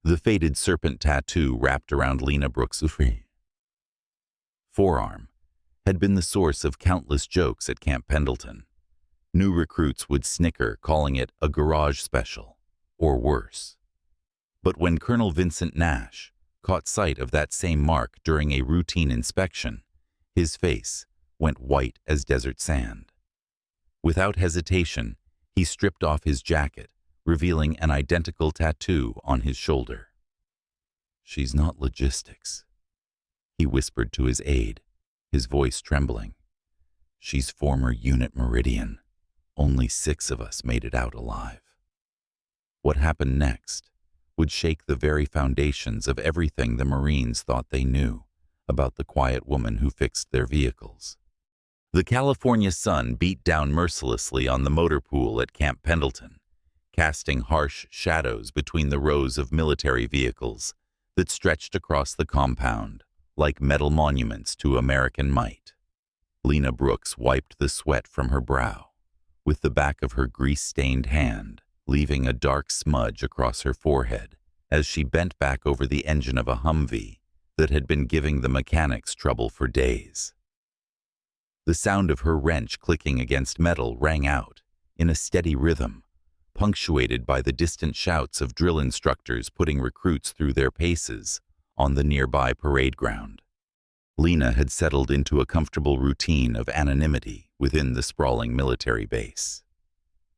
The faded serpent tattoo wrapped around Lena Brooks' forearm had been the source of countless jokes at Camp Pendleton. New recruits would snicker, calling it a garage special, or worse. But when Colonel Vincent Nash caught sight of that same mark during a routine inspection, his face went white as desert sand. Without hesitation, he stripped off his jacket, revealing an identical tattoo on his shoulder. "She's not logistics," he whispered to his aide, his voice trembling. "She's former Unit Meridian. Only 6 of us made it out alive." What happened next would shake the very foundations of everything the Marines thought they knew about the quiet woman who fixed their vehicles. The California sun beat down mercilessly on the motor pool at Camp Pendleton, casting harsh shadows between the rows of military vehicles that stretched across the compound like metal monuments to American might. Lena Brooks wiped the sweat from her brow with the back of her grease-stained hand, leaving a dark smudge across her forehead as she bent back over the engine of a Humvee that had been giving the mechanics trouble for days. The sound of her wrench clicking against metal rang out in a steady rhythm, punctuated by the distant shouts of drill instructors putting recruits through their paces on the nearby parade ground. Lena had settled into a comfortable routine of anonymity within the sprawling military base.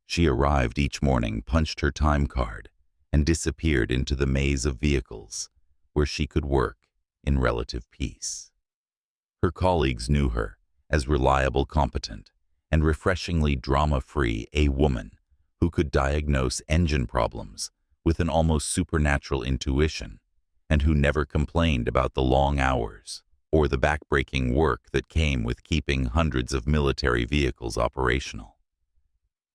She arrived each morning, punched her time card, and disappeared into the maze of vehicles where she could work in relative peace. Her colleagues knew her as reliable, competent, and refreshingly drama-free, a woman who could diagnose engine problems with an almost supernatural intuition, and who never complained about the long hours or the backbreaking work that came with keeping hundreds of military vehicles operational.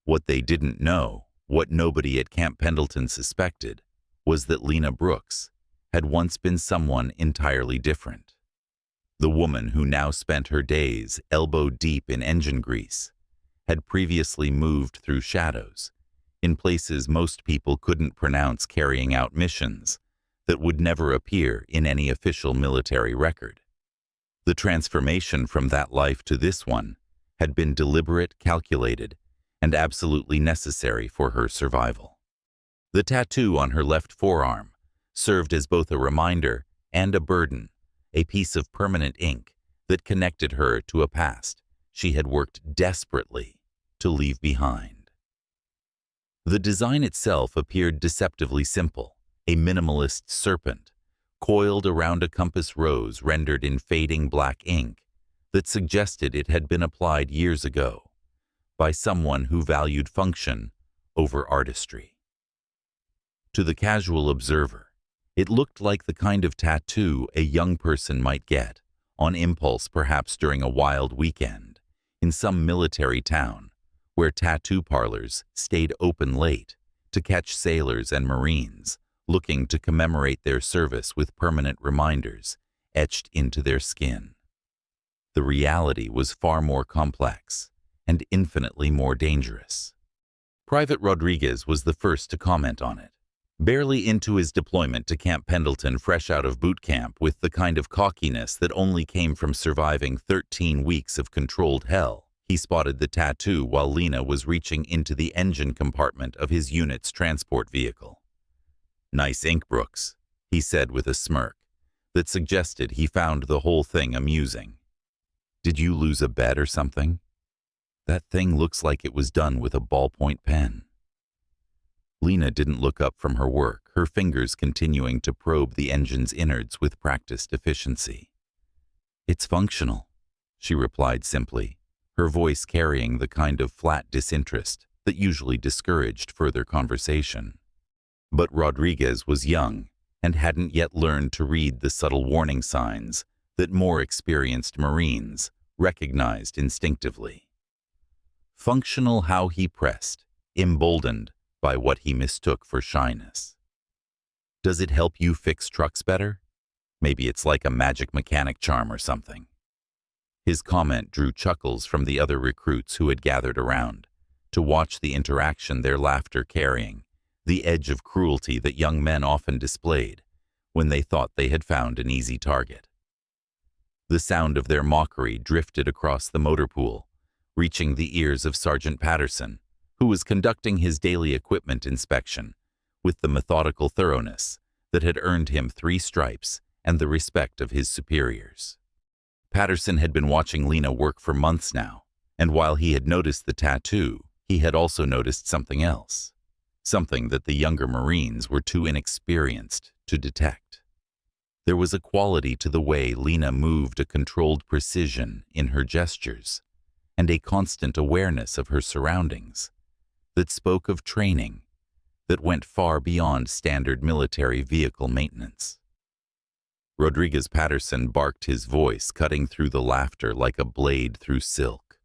What they didn't know, what nobody at Camp Pendleton suspected, was that Lena Brooks had once been someone entirely different. The woman who now spent her days elbow-deep in engine grease had previously moved through shadows, in places most people couldn't pronounce, carrying out missions that would never appear in any official military record. The transformation from that life to this one had been deliberate, calculated, and absolutely necessary for her survival. The tattoo on her left forearm served as both a reminder and a burden, a piece of permanent ink that connected her to a past she had worked desperately to leave behind. The design itself appeared deceptively simple, a minimalist serpent, coiled around a compass rose rendered in fading black ink that suggested it had been applied years ago by someone who valued function over artistry. To the casual observer, it looked like the kind of tattoo a young person might get, on impulse perhaps during a wild weekend, in some military town where tattoo parlors stayed open late to catch sailors and Marines looking to commemorate their service with permanent reminders etched into their skin. The reality was far more complex and infinitely more dangerous. Private Rodriguez was the first to comment on it. Barely into his deployment to Camp Pendleton, fresh out of boot camp with the kind of cockiness that only came from surviving 13 weeks of controlled hell, he spotted the tattoo while Lena was reaching into the engine compartment of his unit's transport vehicle. "Nice ink, Brooks," he said with a smirk that suggested he found the whole thing amusing. "Did you lose a bet or something? That thing looks like it was done with a ballpoint pen." Lena didn't look up from her work, her fingers continuing to probe the engine's innards with practiced efficiency. "It's functional," she replied simply, her voice carrying the kind of flat disinterest that usually discouraged further conversation. But Rodriguez was young and hadn't yet learned to read the subtle warning signs that more experienced Marines recognized instinctively. Functional how he pressed, emboldened by what he mistook for shyness. "Does it help you fix trucks better? Maybe it's like a magic mechanic charm or something." His comment drew chuckles from the other recruits who had gathered around to watch the interaction, their laughter carrying the edge of cruelty that young men often displayed when they thought they had found an easy target. The sound of their mockery drifted across the motor pool, reaching the ears of Sergeant Patterson, who was conducting his daily equipment inspection with the methodical thoroughness that had earned him 3 stripes and the respect of his superiors. Patterson had been watching Lena work for months now, and while he had noticed the tattoo, he had also noticed something else, something that the younger Marines were too inexperienced to detect. There was a quality to the way Lena moved, a controlled precision in her gestures, and a constant awareness of her surroundings that spoke of training that went far beyond standard military vehicle maintenance. Rodriguez Patterson barked, his voice cutting through the laughter like a blade through silk.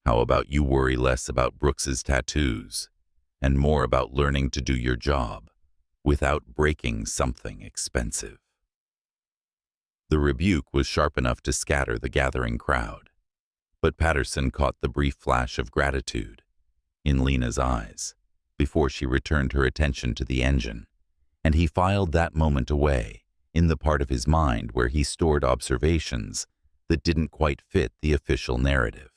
How about you worry less about Brooks's tattoos and more about learning to do your job without breaking something expensive? The rebuke was sharp enough to scatter the gathering crowd, but Patterson caught the brief flash of gratitude in Lena's eyes before she returned her attention to the engine, and he filed that moment away in the part of his mind where he stored observations that didn't quite fit the official narrative.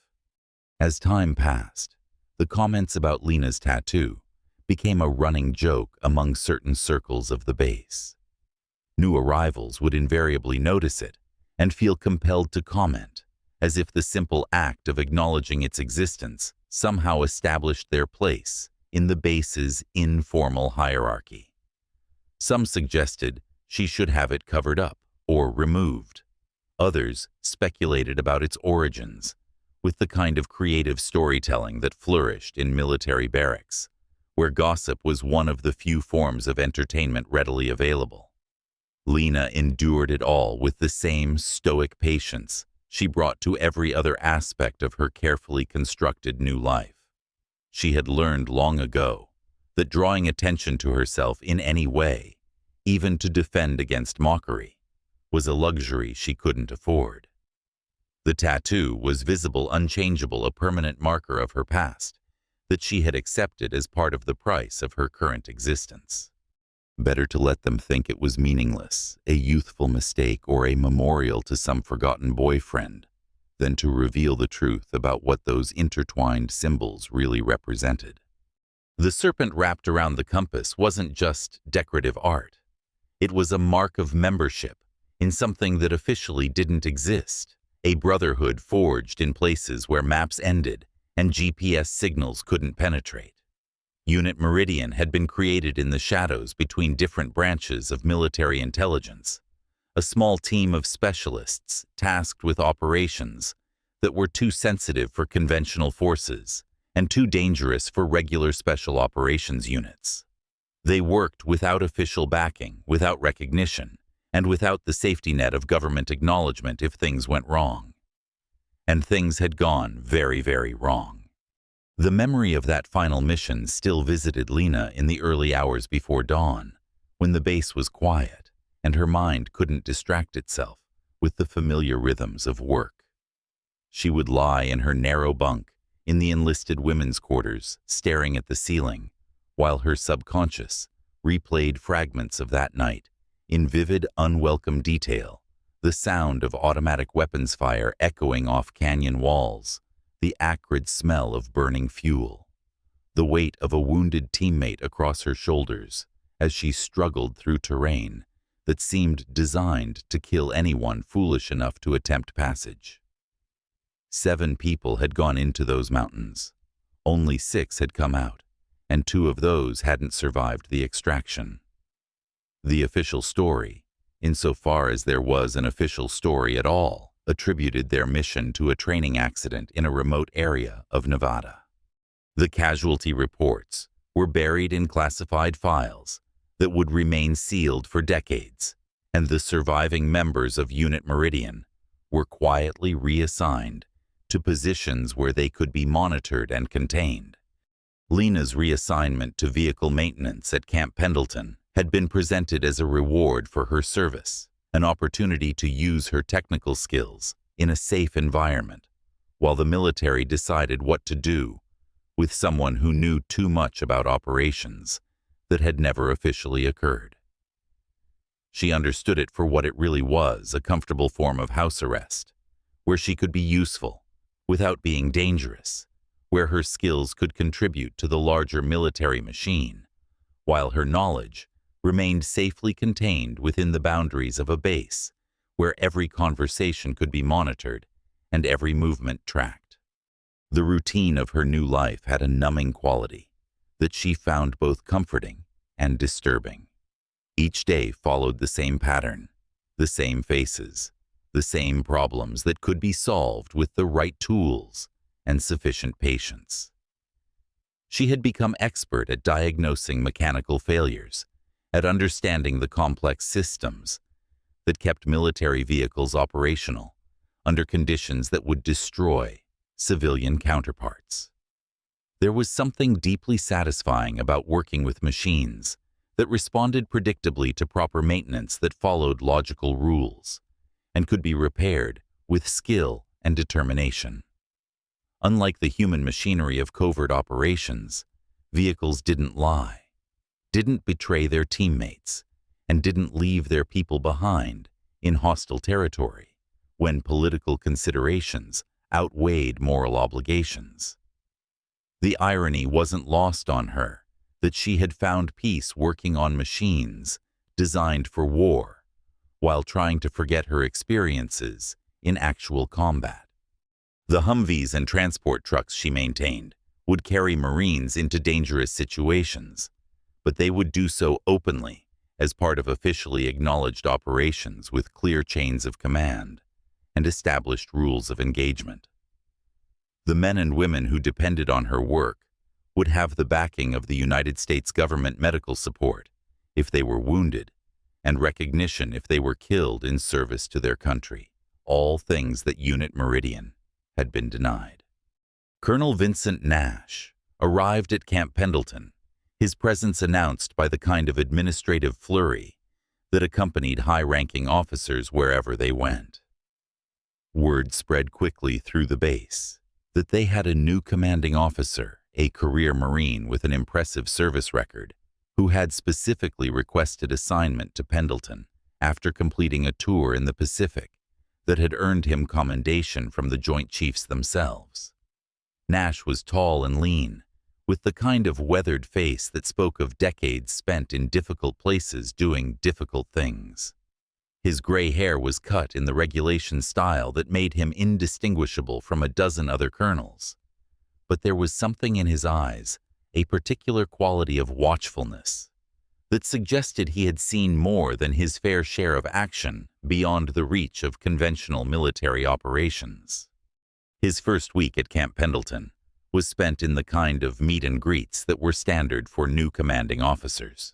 As time passed, the comments about Lena's tattoo became a running joke among certain circles of the base. New arrivals would invariably notice it and feel compelled to comment, as if the simple act of acknowledging its existence somehow established their place in the base's informal hierarchy. Some suggested she should have it covered up or removed. Others speculated about its origins, with the kind of creative storytelling that flourished in military barracks, where gossip was one of the few forms of entertainment readily available. Lena endured it all with the same stoic patience she brought to every other aspect of her carefully constructed new life. She had learned long ago that drawing attention to herself in any way, even to defend against mockery, was a luxury she couldn't afford. The tattoo was visible, unchangeable, a permanent marker of her past that she had accepted as part of the price of her current existence. Better to let them think it was meaningless, a youthful mistake, or a memorial to some forgotten boyfriend, than to reveal the truth about what those intertwined symbols really represented. The serpent wrapped around the compass wasn't just decorative art. It was a mark of membership in something that officially didn't exist, a brotherhood forged in places where maps ended and GPS signals couldn't penetrate. Unit Meridian had been created in the shadows between different branches of military intelligence, a small team of specialists tasked with operations that were too sensitive for conventional forces and too dangerous for regular special operations units. They worked without official backing, without recognition, and without the safety net of government acknowledgement if things went wrong. And things had gone very, very wrong. The memory of that final mission still visited Lena in the early hours before dawn, when the base was quiet and her mind couldn't distract itself with the familiar rhythms of work. She would lie in her narrow bunk in the enlisted women's quarters, staring at the ceiling, while her subconscious replayed fragments of that night in vivid, unwelcome detail, the sound of automatic weapons fire echoing off canyon walls, the acrid smell of burning fuel, the weight of a wounded teammate across her shoulders as she struggled through terrain that seemed designed to kill anyone foolish enough to attempt passage. 7 people had gone into those mountains. Only 6 had come out, and 2 of those hadn't survived the extraction. The official story, insofar as there was an official story at all, attributed their mission to a training accident in a remote area of Nevada. The casualty reports were buried in classified files that would remain sealed for decades, and the surviving members of Unit Meridian were quietly reassigned to positions where they could be monitored and contained. Lena's reassignment to vehicle maintenance at Camp Pendleton had been presented as a reward for her service, an opportunity to use her technical skills in a safe environment, while the military decided what to do with someone who knew too much about operations that had never officially occurred. She understood it for what it really was, a comfortable form of house arrest, where she could be useful without being dangerous, where her skills could contribute to the larger military machine, while her knowledge remained safely contained within the boundaries of a base where every conversation could be monitored and every movement tracked. The routine of her new life had a numbing quality that she found both comforting and disturbing. Each day followed the same pattern, the same faces, the same problems that could be solved with the right tools and sufficient patience. She had become expert at diagnosing mechanical failures, at understanding the complex systems that kept military vehicles operational under conditions that would destroy civilian counterparts. There was something deeply satisfying about working with machines that responded predictably to proper maintenance, that followed logical rules and could be repaired with skill and determination. Unlike the human machinery of covert operations, vehicles didn't lie, didn't betray their teammates, and didn't leave their people behind in hostile territory when political considerations outweighed moral obligations. The irony wasn't lost on her that she had found peace working on machines designed for war, while trying to forget her experiences in actual combat. The Humvees and transport trucks she maintained would carry Marines into dangerous situations, but they would do so openly as part of officially acknowledged operations with clear chains of command and established rules of engagement. The men and women who depended on her work would have the backing of the United States government medical support if they were wounded, and recognition if they were killed in service to their country, all things that Unit Meridian had been denied. Colonel Vincent Nash arrived at Camp Pendleton, his presence announced by the kind of administrative flurry that accompanied high-ranking officers wherever they went. Word spread quickly through the base that they had a new commanding officer, a career Marine with an impressive service record, who had specifically requested assignment to Pendleton after completing a tour in the Pacific that had earned him commendation from the Joint Chiefs themselves. Nash was tall and lean, with the kind of weathered face that spoke of decades spent in difficult places doing difficult things. His gray hair was cut in the regulation style that made him indistinguishable from a dozen other colonels. But there was something in his eyes, a particular quality of watchfulness, that suggested he had seen more than his fair share of action beyond the reach of conventional military operations. His first week at Camp Pendleton was spent in the kind of meet and greets that were standard for new commanding officers.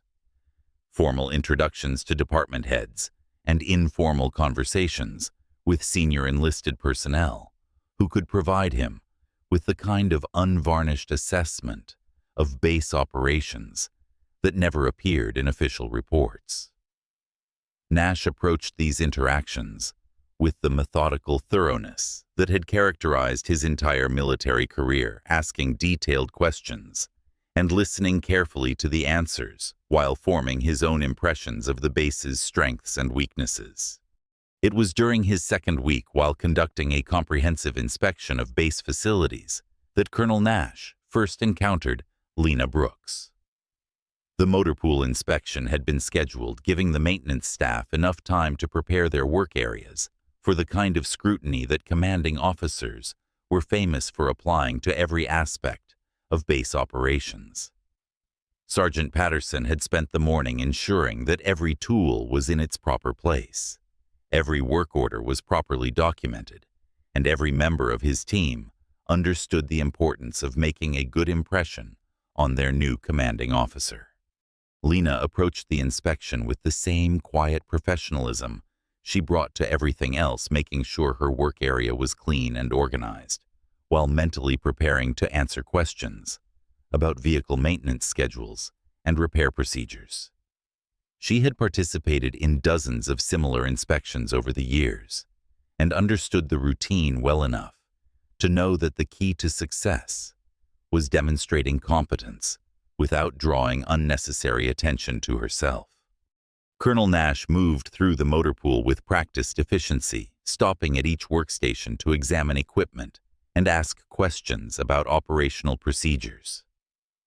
Formal introductions to department heads and informal conversations with senior enlisted personnel who could provide him with the kind of unvarnished assessment of base operations that never appeared in official reports. Nash approached these interactions with the methodical thoroughness that had characterized his entire military career, asking detailed questions and listening carefully to the answers while forming his own impressions of the base's strengths and weaknesses. It was during his second week, while conducting a comprehensive inspection of base facilities, that Colonel Nash first encountered Lena Brooks. The motor pool inspection had been scheduled, giving the maintenance staff enough time to prepare their work areas for the kind of scrutiny that commanding officers were famous for applying to every aspect of base operations. Sergeant Patterson had spent the morning ensuring that every tool was in its proper place, every work order was properly documented, and every member of his team understood the importance of making a good impression on their new commanding officer. Lena approached the inspection with the same quiet professionalism she brought to everything else, making sure her work area was clean and organized, while mentally preparing to answer questions about vehicle maintenance schedules and repair procedures. She had participated in dozens of similar inspections over the years and understood the routine well enough to know that the key to success was demonstrating competence without drawing unnecessary attention to herself. Colonel Nash moved through the motor pool with practiced efficiency, stopping at each workstation to examine equipment and ask questions about operational procedures.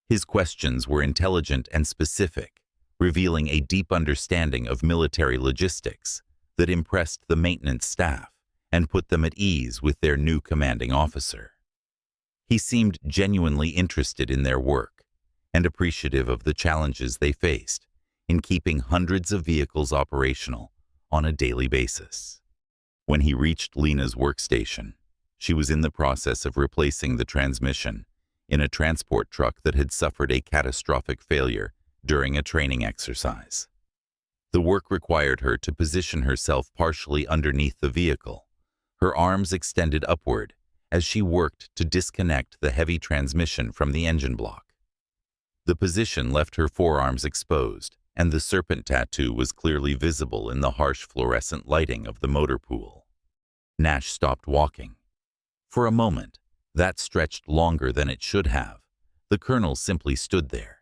His questions were intelligent and specific, revealing a deep understanding of military logistics that impressed the maintenance staff and put them at ease with their new commanding officer. He seemed genuinely interested in their work and appreciative of the challenges they faced in keeping hundreds of vehicles operational on a daily basis. When he reached Lena's workstation, she was in the process of replacing the transmission in a transport truck that had suffered a catastrophic failure during a training exercise. The work required her to position herself partially underneath the vehicle, her arms extended upward as she worked to disconnect the heavy transmission from the engine block. The position left her forearms exposed, and the serpent tattoo was clearly visible in the harsh fluorescent lighting of the motor pool. Nash stopped walking. For a moment, that stretched longer than it should have. The colonel simply stood there,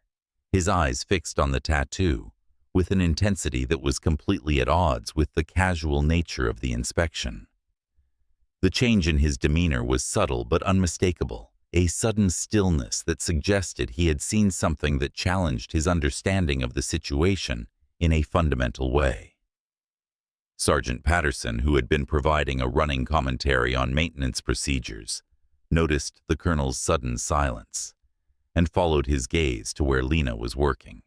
his eyes fixed on the tattoo, with an intensity that was completely at odds with the casual nature of the inspection. The change in his demeanor was subtle but unmistakable, a sudden stillness that suggested he had seen something that challenged his understanding of the situation in a fundamental way. Sergeant Patterson, who had been providing a running commentary on maintenance procedures, noticed the colonel's sudden silence and followed his gaze to where Lena was working.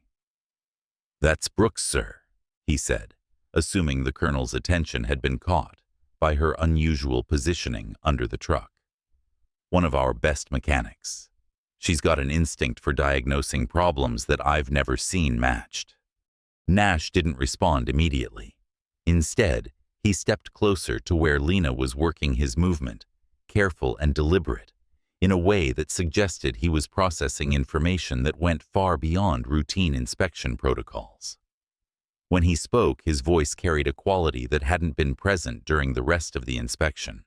"That's Brooks, sir," he said, assuming the colonel's attention had been caught by her unusual positioning under the truck. "One of our best mechanics. She's got an instinct for diagnosing problems that I've never seen matched." Nash didn't respond immediately. Instead, he stepped closer to where Lena was working his movement, careful and deliberate, in a way that suggested he was processing information that went far beyond routine inspection protocols. When he spoke, his voice carried a quality that hadn't been present during the rest of the inspection,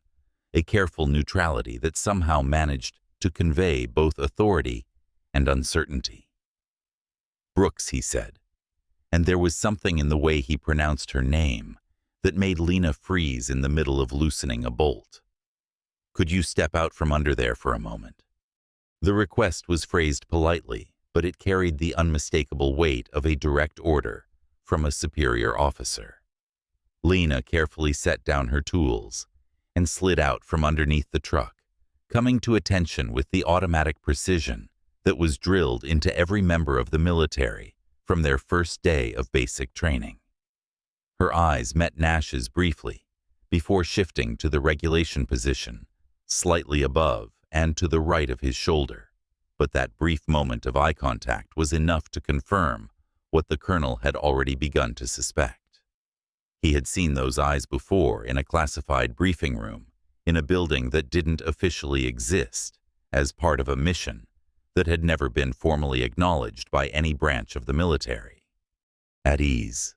a careful neutrality that somehow managed to convey both authority and uncertainty. "Brooks," he said, and there was something in the way he pronounced her name that made Lena freeze in the middle of loosening a bolt. "Could you step out from under there for a moment?" The request was phrased politely, but it carried the unmistakable weight of a direct order from a superior officer. Lena carefully set down her tools and slid out from underneath the truck, coming to attention with the automatic precision that was drilled into every member of the military from their first day of basic training. Her eyes met Nash's briefly, before shifting to the regulation position, slightly above and to the right of his shoulder, but that brief moment of eye contact was enough to confirm what the colonel had already begun to suspect. He had seen those eyes before in a classified briefing room, in a building that didn't officially exist, as part of a mission that had never been formally acknowledged by any branch of the military. "At ease,"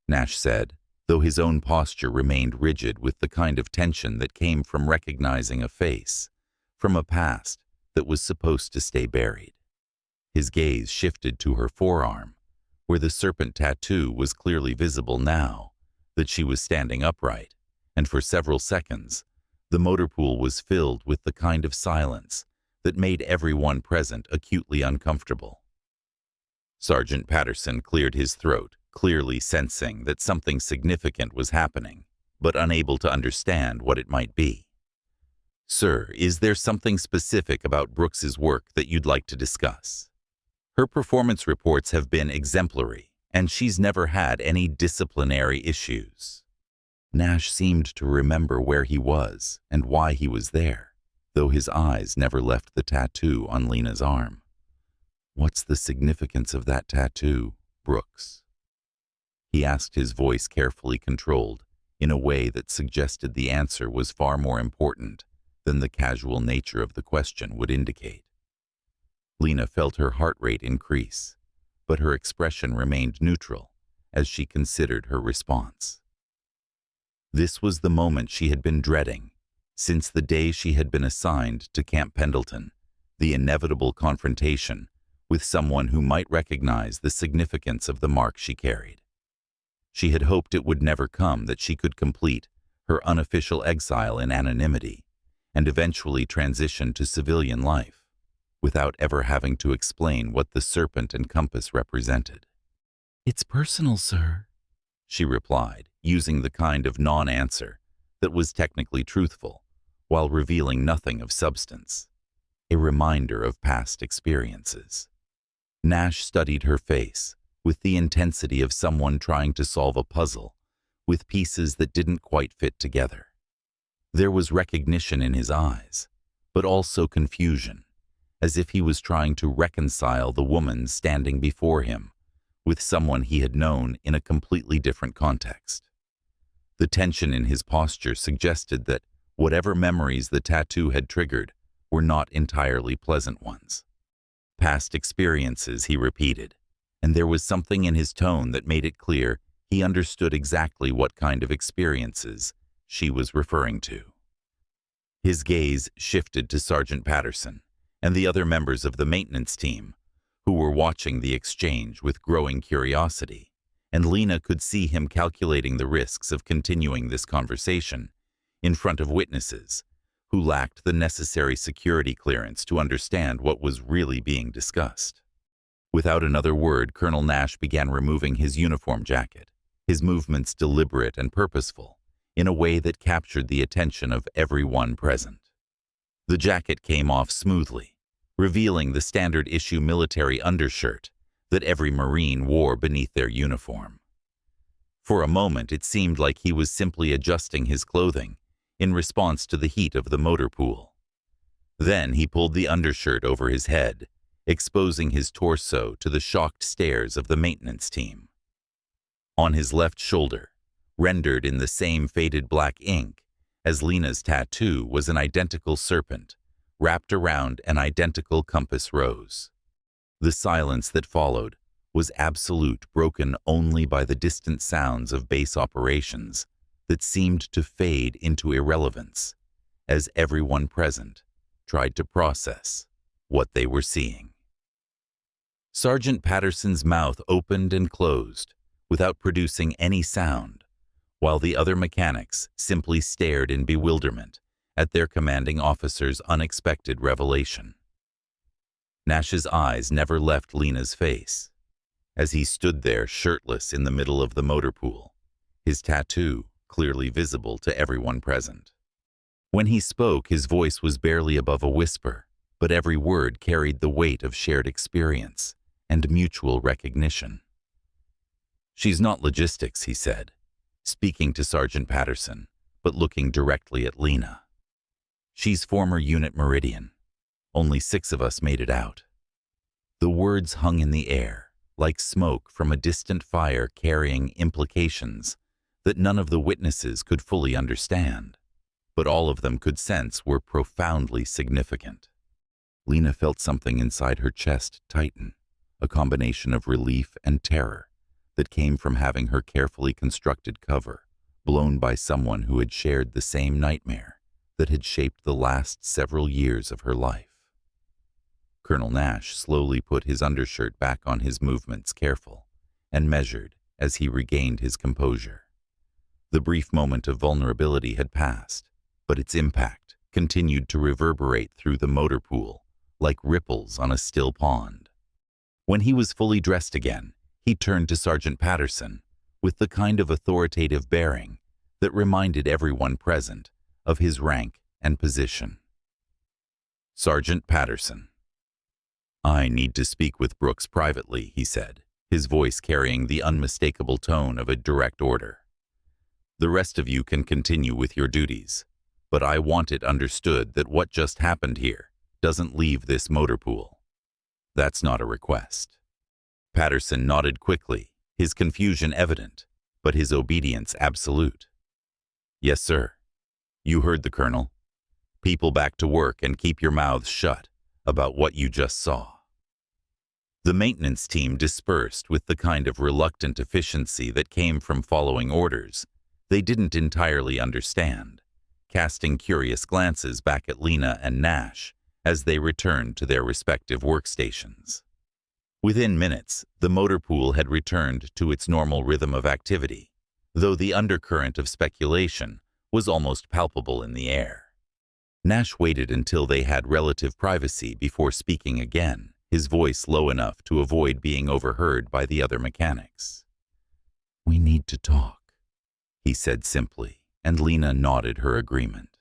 Nash said, though his own posture remained rigid with the kind of tension that came from recognizing a face from a past that was supposed to stay buried. His gaze shifted to her forearm, where the serpent tattoo was clearly visible now that she was standing upright, and for several seconds, the motor pool was filled with the kind of silence that made everyone present acutely uncomfortable. Sergeant Patterson cleared his throat, clearly sensing that something significant was happening, but unable to understand what it might be. "Sir, is there something specific about Brooks's work that you'd like to discuss? Her performance reports have been exemplary, and she's never had any disciplinary issues." Nash seemed to remember where he was and why he was there, though his eyes never left the tattoo on Lena's arm. "What's the significance of that tattoo, Brooks?" He asked, his voice carefully controlled, in a way that suggested the answer was far more important than the casual nature of the question would indicate. Lena felt her heart rate increase, but her expression remained neutral as she considered her response. This was the moment she had been dreading since the day she had been assigned to Camp Pendleton, the inevitable confrontation with someone who might recognize the significance of the mark she carried. She had hoped it would never come, that she could complete her unofficial exile in anonymity and eventually transition to civilian life without ever having to explain what the serpent and compass represented. "It's personal, sir," she replied, using the kind of non-answer that was technically truthful while revealing nothing of substance, a reminder of past experiences. Nash studied her face with the intensity of someone trying to solve a puzzle with pieces that didn't quite fit together. There was recognition in his eyes, but also confusion, as if he was trying to reconcile the woman standing before him with someone he had known in a completely different context. The tension in his posture suggested that whatever memories the tattoo had triggered were not entirely pleasant ones. "Past experiences," he repeated, and there was something in his tone that made it clear he understood exactly what kind of experiences she was referring to. His gaze shifted to Sergeant Patterson and the other members of the maintenance team, who were watching the exchange with growing curiosity, and Lena could see him calculating the risks of continuing this conversation in front of witnesses who lacked the necessary security clearance to understand what was really being discussed. Without another word, Colonel Nash began removing his uniform jacket, his movements deliberate and purposeful, in a way that captured the attention of everyone present. The jacket came off smoothly, revealing the standard-issue military undershirt that every Marine wore beneath their uniform. For a moment, it seemed like he was simply adjusting his clothing in response to the heat of the motor pool. Then he pulled the undershirt over his head, exposing his torso to the shocked stares of the maintenance team. On his left shoulder, rendered in the same faded black ink as Lena's tattoo, was an identical serpent wrapped around an identical compass rose. The silence that followed was absolute, broken only by the distant sounds of base operations that seemed to fade into irrelevance as everyone present tried to process what they were seeing. Sergeant Patterson's mouth opened and closed without producing any sound, while the other mechanics simply stared in bewilderment at their commanding officer's unexpected revelation. Nash's eyes never left Lena's face, as he stood there shirtless in the middle of the motor pool, his tattoo clearly visible to everyone present. When he spoke, his voice was barely above a whisper, but every word carried the weight of shared experience and mutual recognition. "She's not logistics," he said, speaking to Sergeant Patterson, but looking directly at Lena. "She's former Unit Meridian. Only 6 of us made it out." The words hung in the air, like smoke from a distant fire, carrying implications that none of the witnesses could fully understand, but all of them could sense were profoundly significant. Lena felt something inside her chest tighten, a combination of relief and terror that came from having her carefully constructed cover blown by someone who had shared the same nightmare that had shaped the last several years of her life. Colonel Nash slowly put his undershirt back on, his movements careful and measured as he regained his composure. The brief moment of vulnerability had passed, but its impact continued to reverberate through the motor pool like ripples on a still pond. When he was fully dressed again, he turned to Sergeant Patterson with the kind of authoritative bearing that reminded everyone present of his rank and position. "Sergeant Patterson." "I need to speak with Brooks privately," he said, his voice carrying the unmistakable tone of a direct order. "The rest of you can continue with your duties, but I want it understood that what just happened here doesn't leave this motor pool. That's not a request." Patterson nodded quickly, his confusion evident, but his obedience absolute. "Yes, sir. You heard the Colonel. People back to work and keep your mouths shut about what you just saw." The maintenance team dispersed with the kind of reluctant efficiency that came from following orders they didn't entirely understand, casting curious glances back at Lena and Nash as they returned to their respective workstations. Within minutes, the motor pool had returned to its normal rhythm of activity, though the undercurrent of speculation was almost palpable in the air. Nash waited until they had relative privacy before speaking again, his voice low enough to avoid being overheard by the other mechanics. "We need to talk," he said simply, and Lena nodded her agreement,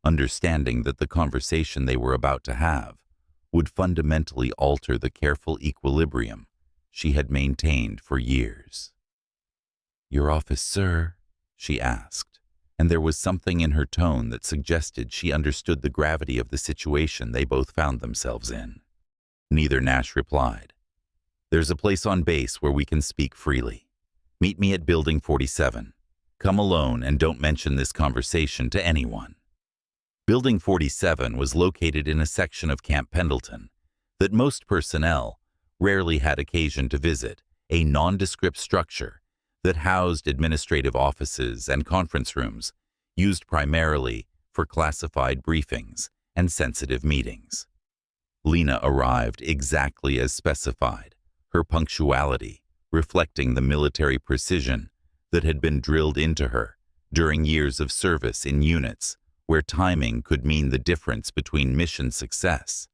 understanding that the conversation they were about to have would fundamentally alter the careful equilibrium she had maintained for years. "Your office, sir?" she asked, and there was something in her tone that suggested she understood the gravity of the situation they both found themselves in. Neither Nash replied. "There's a place on base where we can speak freely. Meet me at Building 47. Come alone and don't mention this conversation to anyone." Building 47 was located in a section of Camp Pendleton that most personnel rarely had occasion to visit, a nondescript structure that housed administrative offices and conference rooms used primarily for classified briefings and sensitive meetings. Lena arrived exactly as specified, her punctuality reflecting the military precision that had been drilled into her during years of service in units where timing could mean the difference between mission success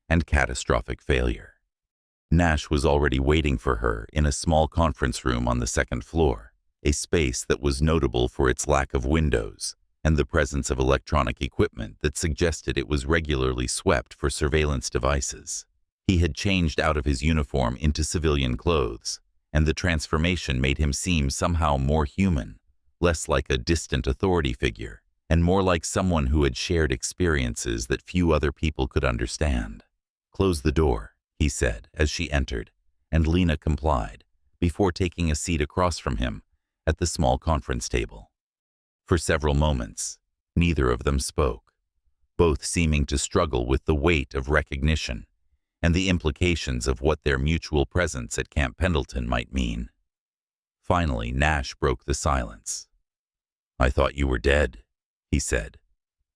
and catastrophic failure. Nash was already waiting for her in a small conference room on the second floor, a space that was notable for its lack of windows and the presence of electronic equipment that suggested it was regularly swept for surveillance devices. He had changed out of his uniform into civilian clothes, and the transformation made him seem somehow more human, less like a distant authority figure, and more like someone who had shared experiences that few other people could understand. "Close the door," he said as she entered, and Lena complied, before taking a seat across from him at the small conference table. For several moments, neither of them spoke, both seeming to struggle with the weight of recognition and the implications of what their mutual presence at Camp Pendleton might mean. Finally, Nash broke the silence. "I thought you were dead," he said,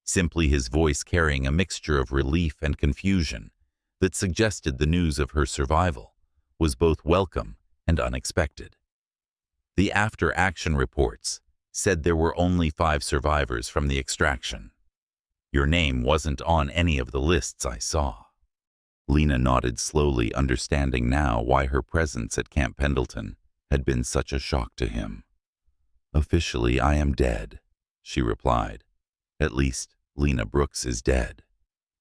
simply his voice carrying a mixture of relief and confusion that suggested the news of her survival was both welcome and unexpected. The after-action reports said there were only 5 survivors from the extraction. "Your name wasn't on any of the lists I saw." Lena nodded slowly, understanding now why her presence at Camp Pendleton had been such a shock to him. "Officially, I am dead," she replied. "At least, Lena Brooks is dead.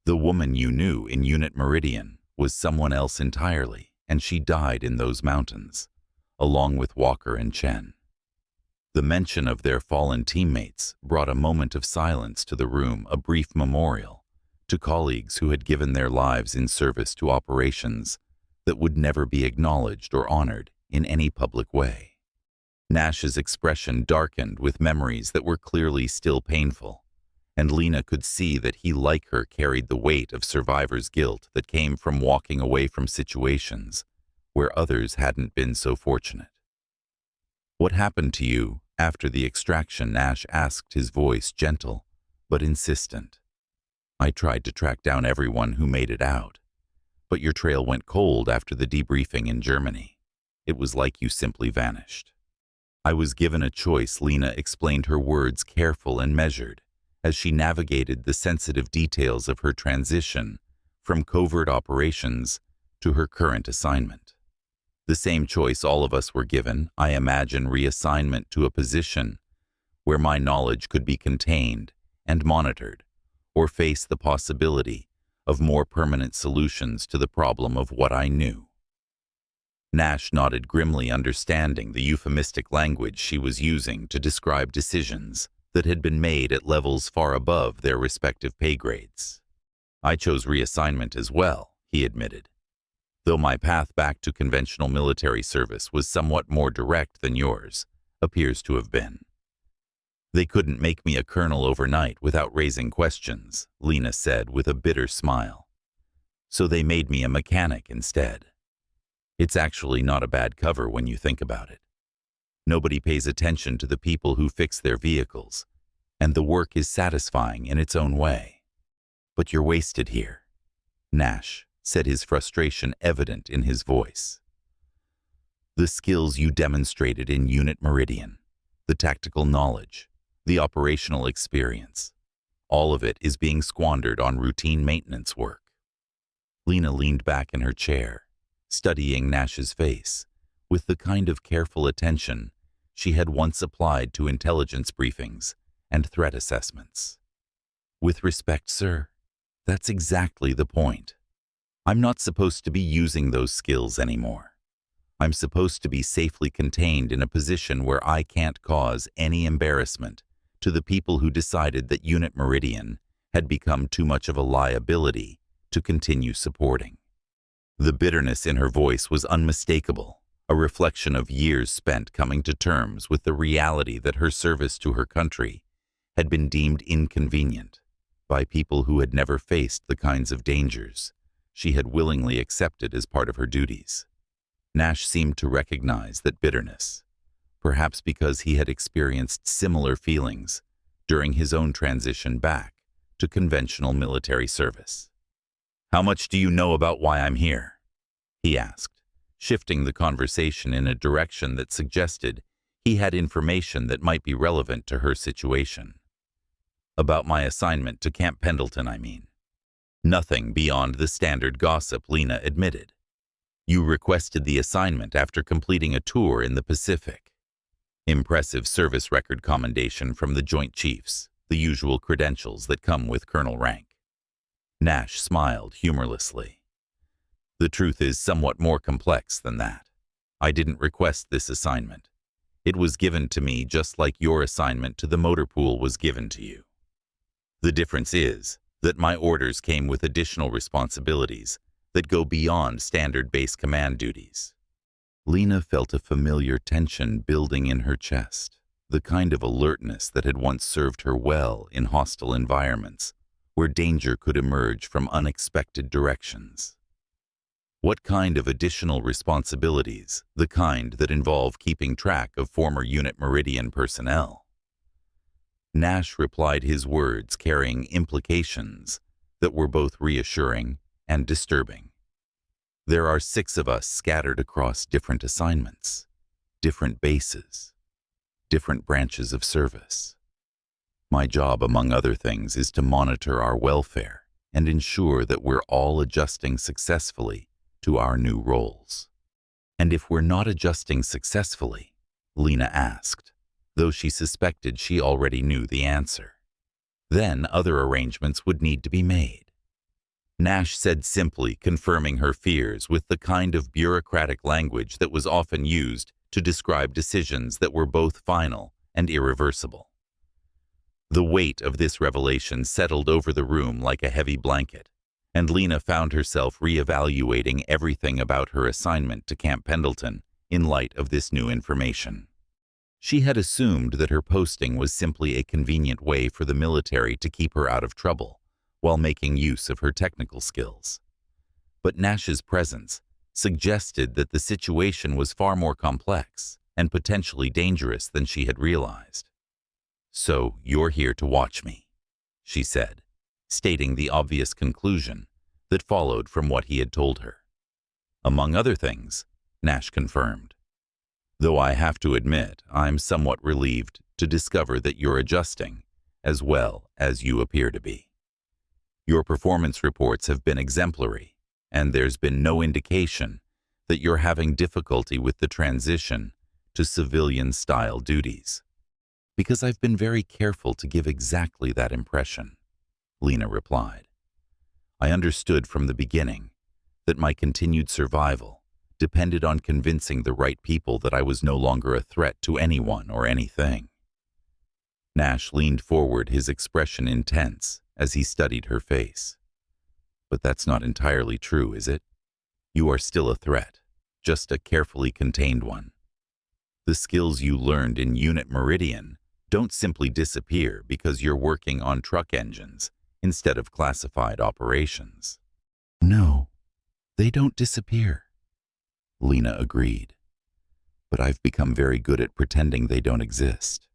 The woman you knew in Unit Meridian was someone else entirely, and she died in those mountains, along with Walker and Chen." The mention of their fallen teammates brought a moment of silence to the room, a brief memorial to colleagues who had given their lives in service to operations that would never be acknowledged or honored in any public way. Nash's expression darkened with memories that were clearly still painful, and Lena could see that he, like her, carried the weight of survivor's guilt that came from walking away from situations where others hadn't been so fortunate. "What happened to you after the extraction?" Nash asked, his voice gentle but insistent. "I tried to track down everyone who made it out, but your trail went cold after the debriefing in Germany. It was like you simply vanished." "I was given a choice," Lena explained, her words careful and measured, as she navigated the sensitive details of her transition from covert operations to her current assignment. "The same choice all of us were given, I imagine: reassignment to a position where my knowledge could be contained and monitored, or face the possibility of more permanent solutions to the problem of what I knew." Nash nodded grimly, understanding the euphemistic language she was using to describe decisions that had been made at levels far above their respective pay grades. "I chose reassignment as well," he admitted, "though my path back to conventional military service was somewhat more direct than yours appears to have been." "They couldn't make me a colonel overnight without raising questions," Lena said with a bitter smile. "So they made me a mechanic instead. It's actually not a bad cover when you think about it. Nobody pays attention to the people who fix their vehicles, and the work is satisfying in its own way. But you're wasted here. Nash said, his frustration evident in his voice. The skills you demonstrated in Unit Meridian, the tactical knowledge, the operational experience, all of it is being squandered on routine maintenance work. Lena leaned back in her chair, studying Nash's face with the kind of careful attention she had once applied to intelligence briefings and threat assessments. With respect, sir, that's exactly the point. I'm not supposed to be using those skills anymore. I'm supposed to be safely contained in a position where I can't cause any embarrassment to the people who decided that Unit Meridian had become too much of a liability to continue supporting. The bitterness in her voice was unmistakable, a reflection of years spent coming to terms with the reality that her service to her country had been deemed inconvenient by people who had never faced the kinds of dangers she had willingly accepted as part of her duties. Nash seemed to recognize that bitterness, perhaps because he had experienced similar feelings during his own transition back to conventional military service. "How much do you know about why I'm here?" he asked, shifting the conversation in a direction that suggested he had information that might be relevant to her situation. "About my assignment to Camp Pendleton, I mean." "Nothing beyond the standard gossip," Lena admitted. "You requested the assignment after completing a tour in the Pacific. Impressive service record commendation from the Joint Chiefs, the usual credentials that come with colonel rank." Nash smiled humorlessly. "The truth is somewhat more complex than that. I didn't request this assignment. It was given to me just like your assignment to the motor pool was given to you. The difference is that my orders came with additional responsibilities that go beyond standard base command duties." Lena felt a familiar tension building in her chest, the kind of alertness that had once served her well in hostile environments where danger could emerge from unexpected directions. What kind of additional responsibilities? The kind that involve keeping track of former Unit Meridian personnel? Nash replied, his words carrying implications that were both reassuring and disturbing. "There are 6 of us scattered across different assignments, different bases, different branches of service. My job, among other things, is to monitor our welfare and ensure that we're all adjusting successfully to our new roles." "And if we're not adjusting successfully?" Lena asked, though she suspected she already knew the answer. "Then other arrangements would need to be made," Nash said simply, confirming her fears with the kind of bureaucratic language that was often used to describe decisions that were both final and irreversible. The weight of this revelation settled over the room like a heavy blanket, and Lena found herself reevaluating everything about her assignment to Camp Pendleton in light of this new information. She had assumed that her posting was simply a convenient way for the military to keep her out of trouble while making use of her technical skills. But Nash's presence suggested that the situation was far more complex and potentially dangerous than she had realized. "So you're here to watch me," she said, stating the obvious conclusion that followed from what he had told her. "Among other things," Nash confirmed. "Though I have to admit, I'm somewhat relieved to discover that you're adjusting as well as you appear to be. Your performance reports have been exemplary, and there's been no indication that you're having difficulty with the transition to civilian-style duties." "Because I've been very careful to give exactly that impression," Lena replied. "I understood from the beginning that my continued survival depended on convincing the right people that I was no longer a threat to anyone or anything." Nash leaned forward, his expression intense as he studied her face. "But that's not entirely true, is it? You are still a threat, just a carefully contained one. The skills you learned in Unit Meridian don't simply disappear because you're working on truck engines instead of classified operations." "No, they don't disappear," Lena agreed. "But I've become very good at pretending they don't exist.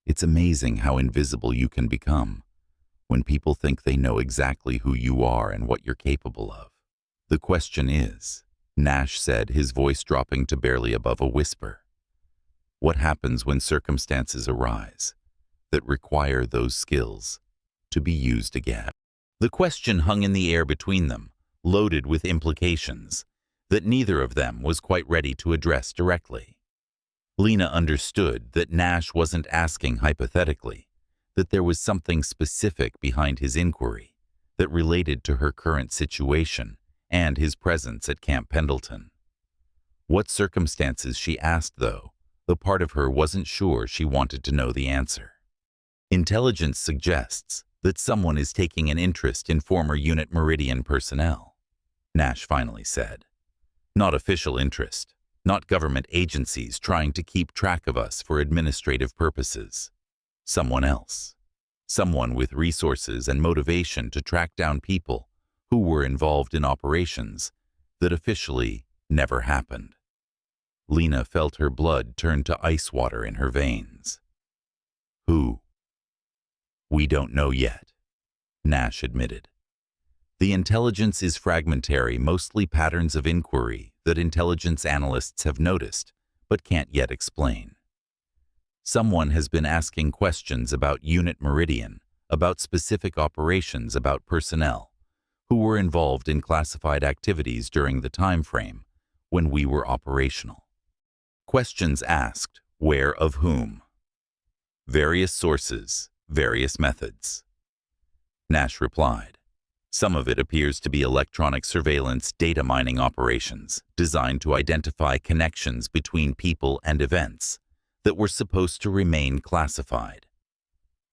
It's amazing how invisible you can become when people think they know exactly who you are and what you're capable of. The question is, Nash said, his voice dropping to barely above a whisper, what happens when circumstances arise that require those skills to be used again? The question hung in the air between them, loaded with implications that neither of them was quite ready to address directly. Lena understood that Nash wasn't asking hypothetically, that there was something specific behind his inquiry that related to her current situation and his presence at Camp Pendleton. What circumstances, she asked, though the part of her wasn't sure she wanted to know the answer. Intelligence suggests that someone is taking an interest in former Unit Meridian personnel, Nash finally said. Not official interest, not government agencies trying to keep track of us for administrative purposes. Someone else. Someone with resources and motivation to track down people who were involved in operations that officially never happened. Lena felt her blood turn to ice water in her veins. Who? We don't know yet, Nash admitted. The intelligence is fragmentary, mostly patterns of inquiry that intelligence analysts have noticed but can't yet explain. Someone has been asking questions about Unit Meridian, about specific operations, about personnel who were involved in classified activities during the time frame when we were operational. Questions asked, where of whom? Various sources, various methods. Nash replied. Some of it appears to be electronic surveillance data mining operations designed to identify connections between people and events that were supposed to remain classified.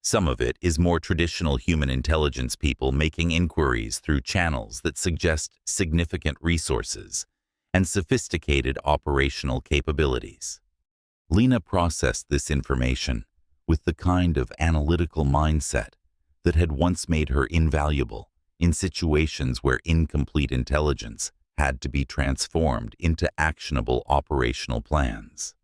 Some of it is more traditional human intelligence people making inquiries through channels that suggest significant resources and sophisticated operational capabilities. Lena processed this information with the kind of analytical mindset that had once made her invaluable in situations where incomplete intelligence had to be transformed into actionable operational plans.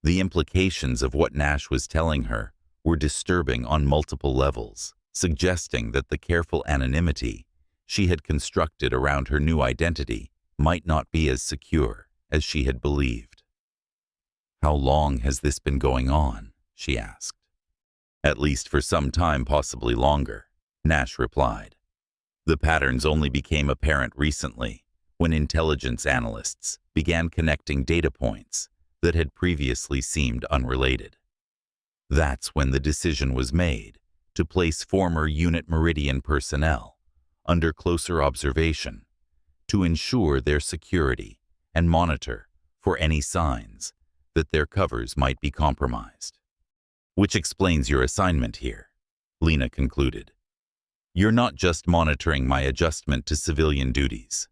The implications of what Nash was telling her were disturbing on multiple levels, suggesting that the careful anonymity she had constructed around her new identity might not be as secure as she had believed. How long has this been going on? She asked. At least for some time, possibly longer, Nash replied. The patterns only became apparent recently when intelligence analysts began connecting data points that had previously seemed unrelated. That's when the decision was made to place former Unit Meridian personnel under closer observation to ensure their security and monitor for any signs that their covers might be compromised. Which explains your assignment here, Lena concluded. You're not just monitoring my adjustment to civilian duties.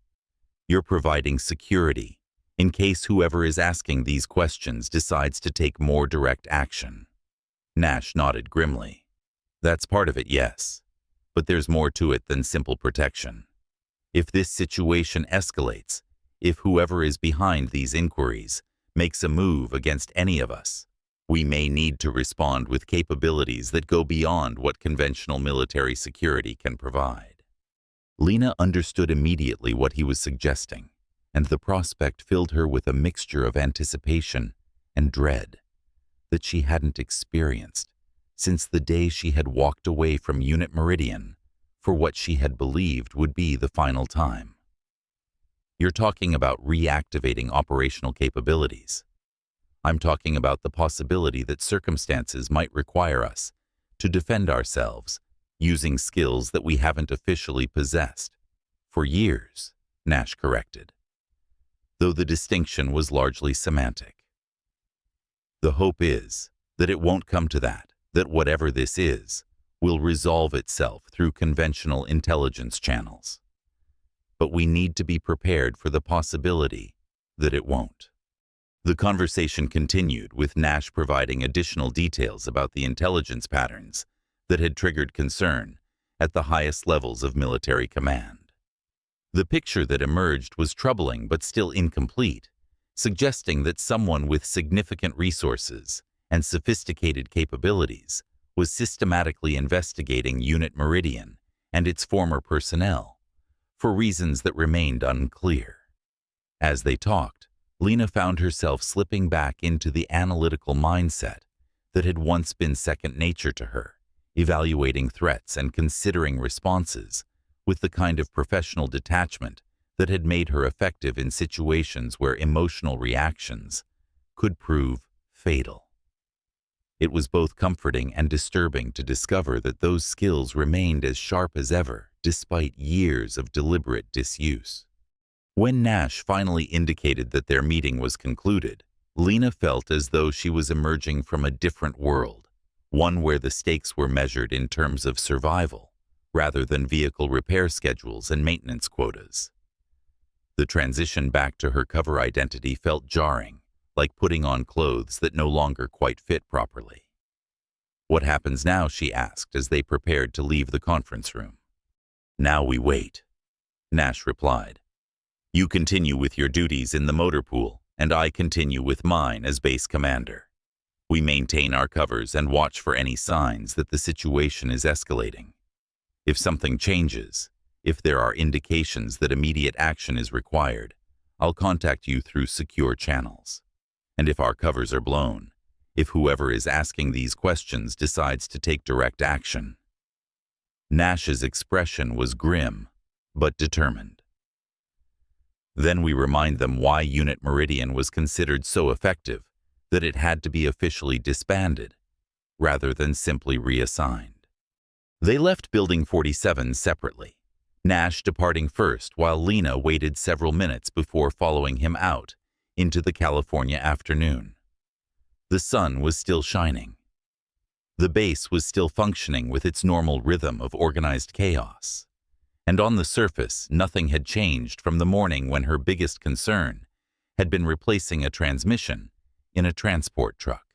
You're providing security in case whoever is asking these questions decides to take more direct action. Nash nodded grimly. That's part of it, yes, but there's more to it than simple protection. If this situation escalates, if whoever is behind these inquiries makes a move against any of us, we may need to respond with capabilities that go beyond what conventional military security can provide. Lena understood immediately what he was suggesting, and the prospect filled her with a mixture of anticipation and dread that she hadn't experienced since the day she had walked away from Unit Meridian for what she had believed would be the final time. You're talking about reactivating operational capabilities. I'm talking about the possibility that circumstances might require us to defend ourselves using skills that we haven't officially possessed for years, Nash corrected, though the distinction was largely semantic. The hope is that it won't come to that whatever this is will resolve itself through conventional intelligence channels. But we need to be prepared for the possibility that it won't. The conversation continued, with Nash providing additional details about the intelligence patterns that had triggered concern at the highest levels of military command. The picture that emerged was troubling but still incomplete, suggesting that someone with significant resources and sophisticated capabilities was systematically investigating Unit Meridian and its former personnel, for reasons that remained unclear. As they talked, Lena found herself slipping back into the analytical mindset that had once been second nature to her, evaluating threats and considering responses with the kind of professional detachment that had made her effective in situations where emotional reactions could prove fatal. It was both comforting and disturbing to discover that those skills remained as sharp as ever, despite years of deliberate disuse. When Nash finally indicated that their meeting was concluded, Lena felt as though she was emerging from a different world, one where the stakes were measured in terms of survival, rather than vehicle repair schedules and maintenance quotas. The transition back to her cover identity felt jarring, like putting on clothes that no longer quite fit properly. "What happens now?" she asked as they prepared to leave the conference room. "Now we wait," Nash replied. "You continue with your duties in the motor pool, and I continue with mine as base commander. We maintain our covers and watch for any signs that the situation is escalating. If something changes, if there are indications that immediate action is required, I'll contact you through secure channels. And if our covers are blown, if whoever is asking these questions decides to take direct action." Nash's expression was grim, but determined. "Then we remind them why Unit Meridian was considered so effective that it had to be officially disbanded, rather than simply reassigned." They left Building 47 separately, Nash departing first while Lena waited several minutes before following him out into the California afternoon. The sun was still shining. The base was still functioning with its normal rhythm of organized chaos. And on the surface, nothing had changed from the morning when her biggest concern had been replacing a transmission in a transport truck.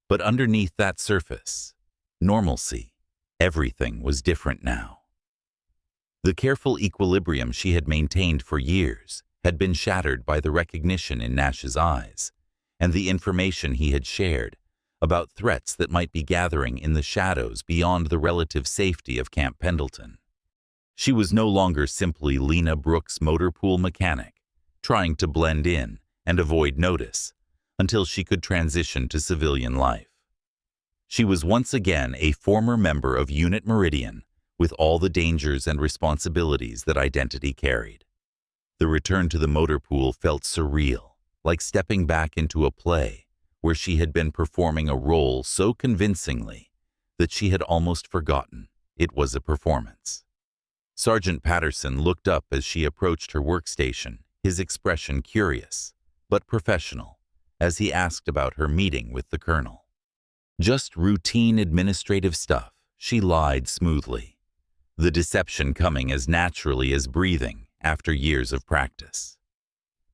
But underneath that surface, normalcy, everything was different now. The careful equilibrium she had maintained for years had been shattered by the recognition in Nash's eyes and the information he had shared about threats that might be gathering in the shadows beyond the relative safety of Camp Pendleton. She was no longer simply Lena Brooks' motor pool mechanic, trying to blend in and avoid notice until she could transition to civilian life. She was once again a former member of Unit Meridian, with all the dangers and responsibilities that identity carried. The return to the motor pool felt surreal, like stepping back into a play where she had been performing a role so convincingly that she had almost forgotten it was a performance. Sergeant Patterson looked up as she approached her workstation, his expression curious, but professional, as he asked about her meeting with the colonel. "Just routine administrative stuff," she lied smoothly, the deception coming as naturally as breathing after years of practice.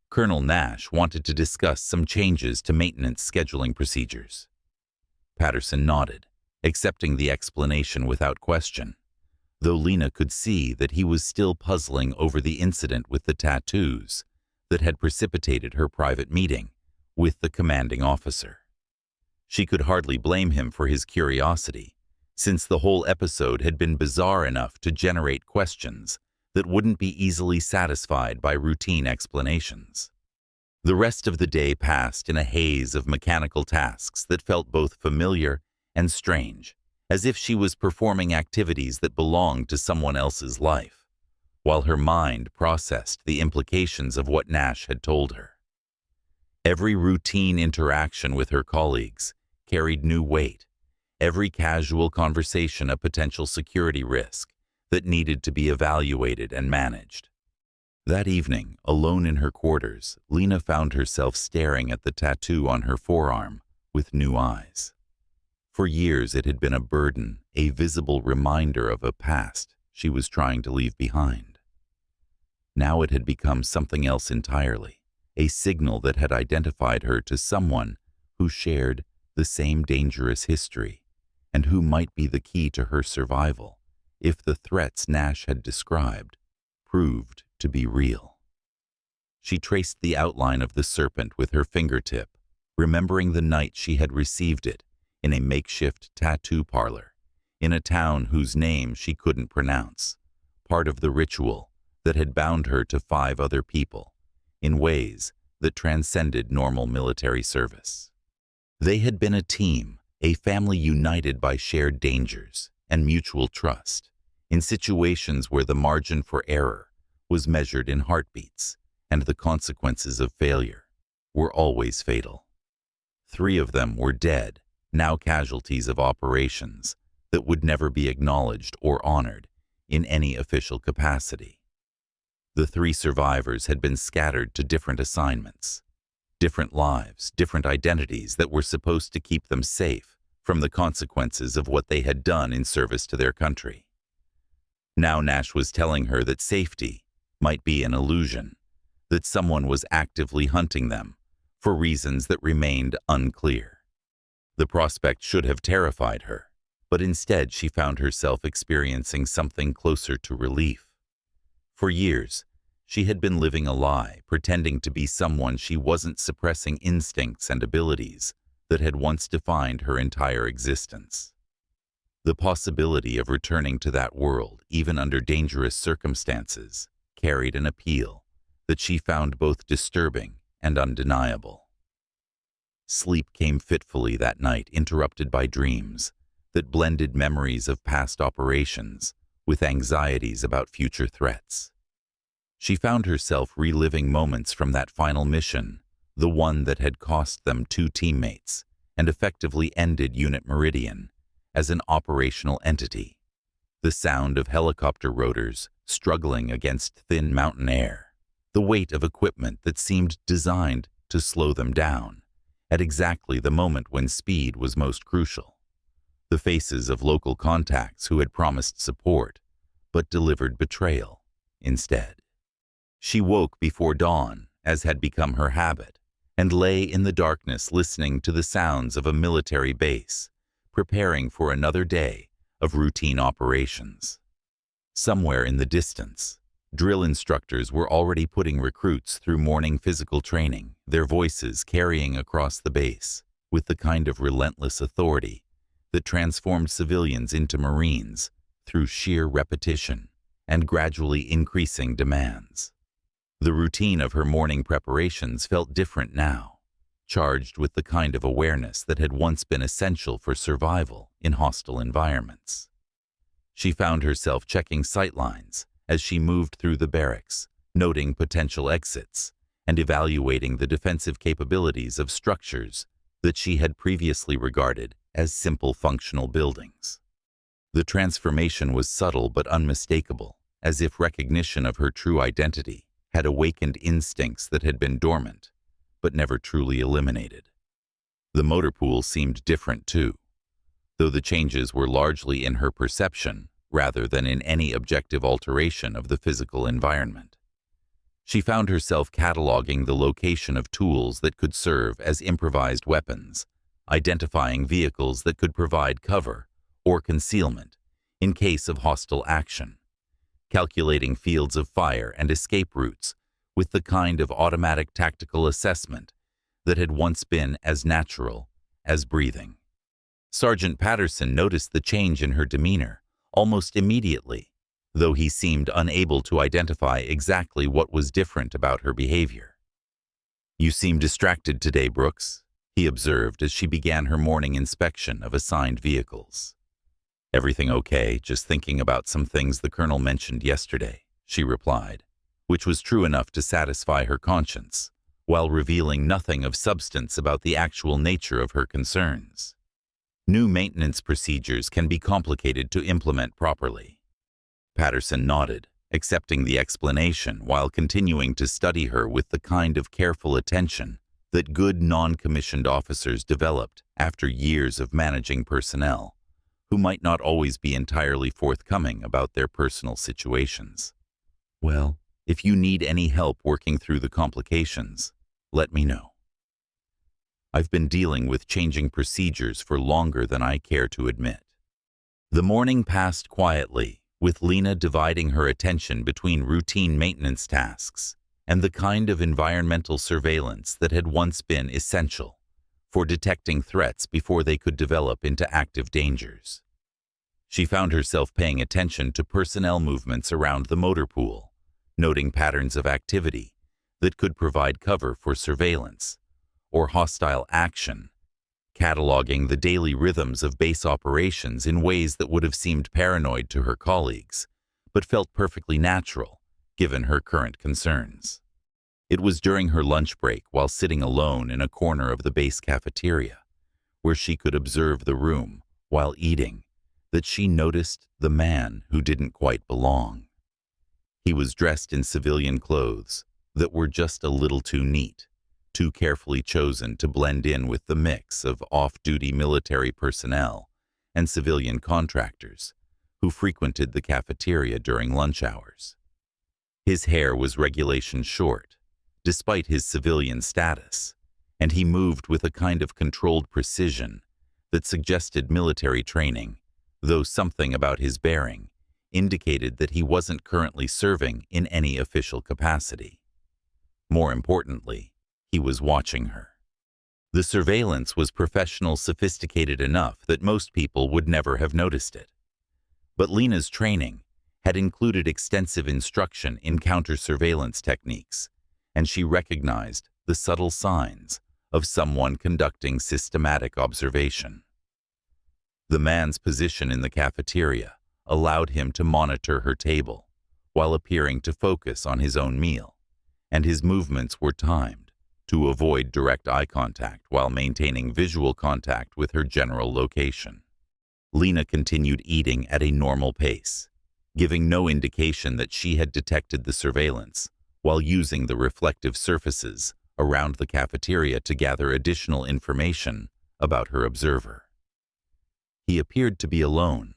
Colonel Nash wanted to discuss some changes to maintenance scheduling procedures. Patterson nodded, accepting the explanation without question, though Lena could see that he was still puzzling over the incident with the tattoos that had precipitated her private meeting with the commanding officer. She could hardly blame him for his curiosity, since the whole episode had been bizarre enough to generate questions that wouldn't be easily satisfied by routine explanations. The rest of the day passed in a haze of mechanical tasks that felt both familiar and strange, as if she was performing activities that belonged to someone else's life, while her mind processed the implications of what Nash had told her. Every routine interaction with her colleagues carried new weight, every casual conversation a potential security risk that needed to be evaluated and managed. That evening, alone in her quarters, Lena found herself staring at the tattoo on her forearm with new eyes. For years it had been a burden, a visible reminder of a past she was trying to leave behind. Now it had become something else entirely, a signal that had identified her to someone who shared the same dangerous history and who might be the key to her survival if the threats Nash had described proved to be real. She traced the outline of the serpent with her fingertip, remembering the night she had received it in a makeshift tattoo parlor, in a town whose name she couldn't pronounce, part of the ritual that had bound her to 5 other people, in ways that transcended normal military service. They had been a team, a family united by shared dangers and mutual trust, in situations where the margin for error was measured in heartbeats and the consequences of failure were always fatal. 3 of them were dead, now casualties of operations that would never be acknowledged or honored in any official capacity. The 3 survivors had been scattered to different assignments, different lives, different identities that were supposed to keep them safe from the consequences of what they had done in service to their country. Now Nash was telling her that safety might be an illusion, that someone was actively hunting them for reasons that remained unclear. The prospect should have terrified her, but instead she found herself experiencing something closer to relief. For years, she had been living a lie, pretending to be someone she wasn't, suppressing instincts and abilities that had once defined her entire existence. The possibility of returning to that world, even under dangerous circumstances, carried an appeal that she found both disturbing and undeniable. Sleep came fitfully that night, interrupted by dreams that blended memories of past operations with anxieties about future threats. She found herself reliving moments from that final mission, the one that had cost them 2 teammates and effectively ended Unit Meridian as an operational entity. The sound of helicopter rotors struggling against thin mountain air, the weight of equipment that seemed designed to slow them down at exactly the moment when speed was most crucial. The faces of local contacts who had promised support but delivered betrayal instead. She woke before dawn, as had become her habit, and lay in the darkness listening to the sounds of a military base, preparing for another day of routine operations. Somewhere in the distance, drill instructors were already putting recruits through morning physical training, their voices carrying across the base with the kind of relentless authority that transformed civilians into Marines through sheer repetition and gradually increasing demands. The routine of her morning preparations felt different now, charged with the kind of awareness that had once been essential for survival in hostile environments. She found herself checking sightlines as she moved through the barracks, noting potential exits and evaluating the defensive capabilities of structures that she had previously regarded as simple functional buildings. The transformation was subtle but unmistakable, as if recognition of her true identity had awakened instincts that had been dormant, but never truly eliminated. The motor pool seemed different too, though the changes were largely in her perception rather than in any objective alteration of the physical environment. She found herself cataloging the location of tools that could serve as improvised weapons, identifying vehicles that could provide cover or concealment in case of hostile action, calculating fields of fire and escape routes with the kind of automatic tactical assessment that had once been as natural as breathing. Sergeant Patterson noticed the change in her demeanor almost immediately, though he seemed unable to identify exactly what was different about her behavior. "You seem distracted today, Brooks," he observed as she began her morning inspection of assigned vehicles. "Everything okay, just thinking about some things the colonel mentioned yesterday," she replied, which was true enough to satisfy her conscience, while revealing nothing of substance about the actual nature of her concerns. New maintenance procedures can be complicated to implement properly. Patterson nodded, accepting the explanation while continuing to study her with the kind of careful attention that good non-commissioned officers developed after years of managing personnel, who might not always be entirely forthcoming about their personal situations. "Well, if you need any help working through the complications, let me know. I've been dealing with changing procedures for longer than I care to admit." The morning passed quietly, with Lena dividing her attention between routine maintenance tasks and the kind of environmental surveillance that had once been essential for detecting threats before they could develop into active dangers. She found herself paying attention to personnel movements around the motor pool, noting patterns of activity that could provide cover for surveillance or hostile action, cataloging the daily rhythms of base operations in ways that would have seemed paranoid to her colleagues, but felt perfectly natural given her current concerns. It was during her lunch break, while sitting alone in a corner of the base cafeteria, where she could observe the room while eating, that she noticed the man who didn't quite belong. He was dressed in civilian clothes that were just a little too neat, too carefully chosen to blend in with the mix of off-duty military personnel and civilian contractors who frequented the cafeteria during lunch hours. His hair was regulation short, despite his civilian status, and he moved with a kind of controlled precision that suggested military training, though something about his bearing indicated that he wasn't currently serving in any official capacity. More importantly, he was watching her. The surveillance was professional, sophisticated enough that most people would never have noticed it. But Lena's training had included extensive instruction in counter-surveillance techniques, and she recognized the subtle signs of someone conducting systematic observation. The man's position in the cafeteria allowed him to monitor her table while appearing to focus on his own meal, and his movements were timed to avoid direct eye contact while maintaining visual contact with her general location. Lena continued eating at a normal pace, giving no indication that she had detected the surveillance, while using the reflective surfaces around the cafeteria to gather additional information about her observer. He appeared to be alone,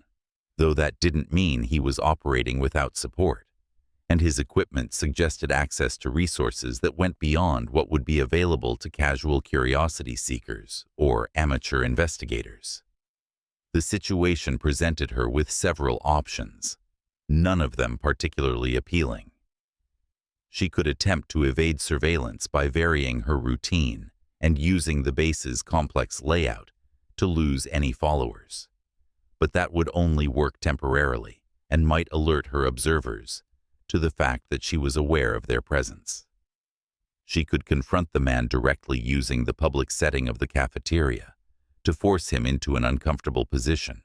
though that didn't mean he was operating without support, and his equipment suggested access to resources that went beyond what would be available to casual curiosity seekers or amateur investigators. The situation presented her with several options, none of them particularly appealing. She could attempt to evade surveillance by varying her routine and using the base's complex layout to lose any followers. But that would only work temporarily and might alert her observers to the fact that she was aware of their presence. She could confront the man directly using the public setting of the cafeteria to force him into an uncomfortable position,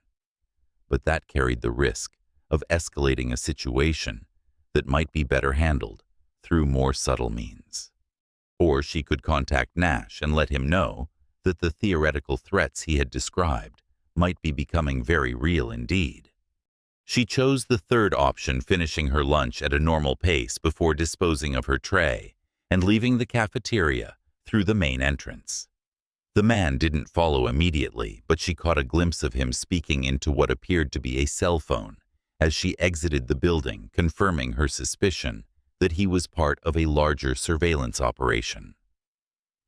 but that carried the risk of escalating a situation that might be better handled through more subtle means. Or she could contact Nash and let him know that the theoretical threats he had described might be becoming very real indeed. She chose the third option, finishing her lunch at a normal pace before disposing of her tray and leaving the cafeteria through the main entrance. The man didn't follow immediately, but she caught a glimpse of him speaking into what appeared to be a cell phone as she exited the building, confirming her suspicion that he was part of a larger surveillance operation.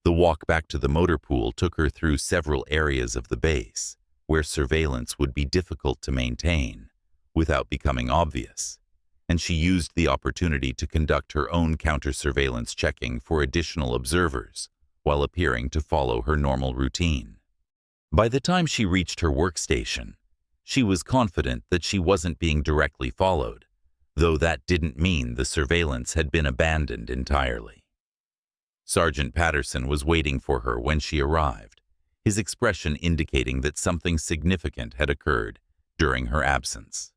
The walk back to the motor pool took her through several areas of the base, where surveillance would be difficult to maintain without becoming obvious, and she used the opportunity to conduct her own counter-surveillance checking for additional observers while appearing to follow her normal routine. By the time she reached her workstation, she was confident that she wasn't being directly followed, though that didn't mean the surveillance had been abandoned entirely. Sergeant Patterson was waiting for her when she arrived, his expression indicating that something significant had occurred during her absence.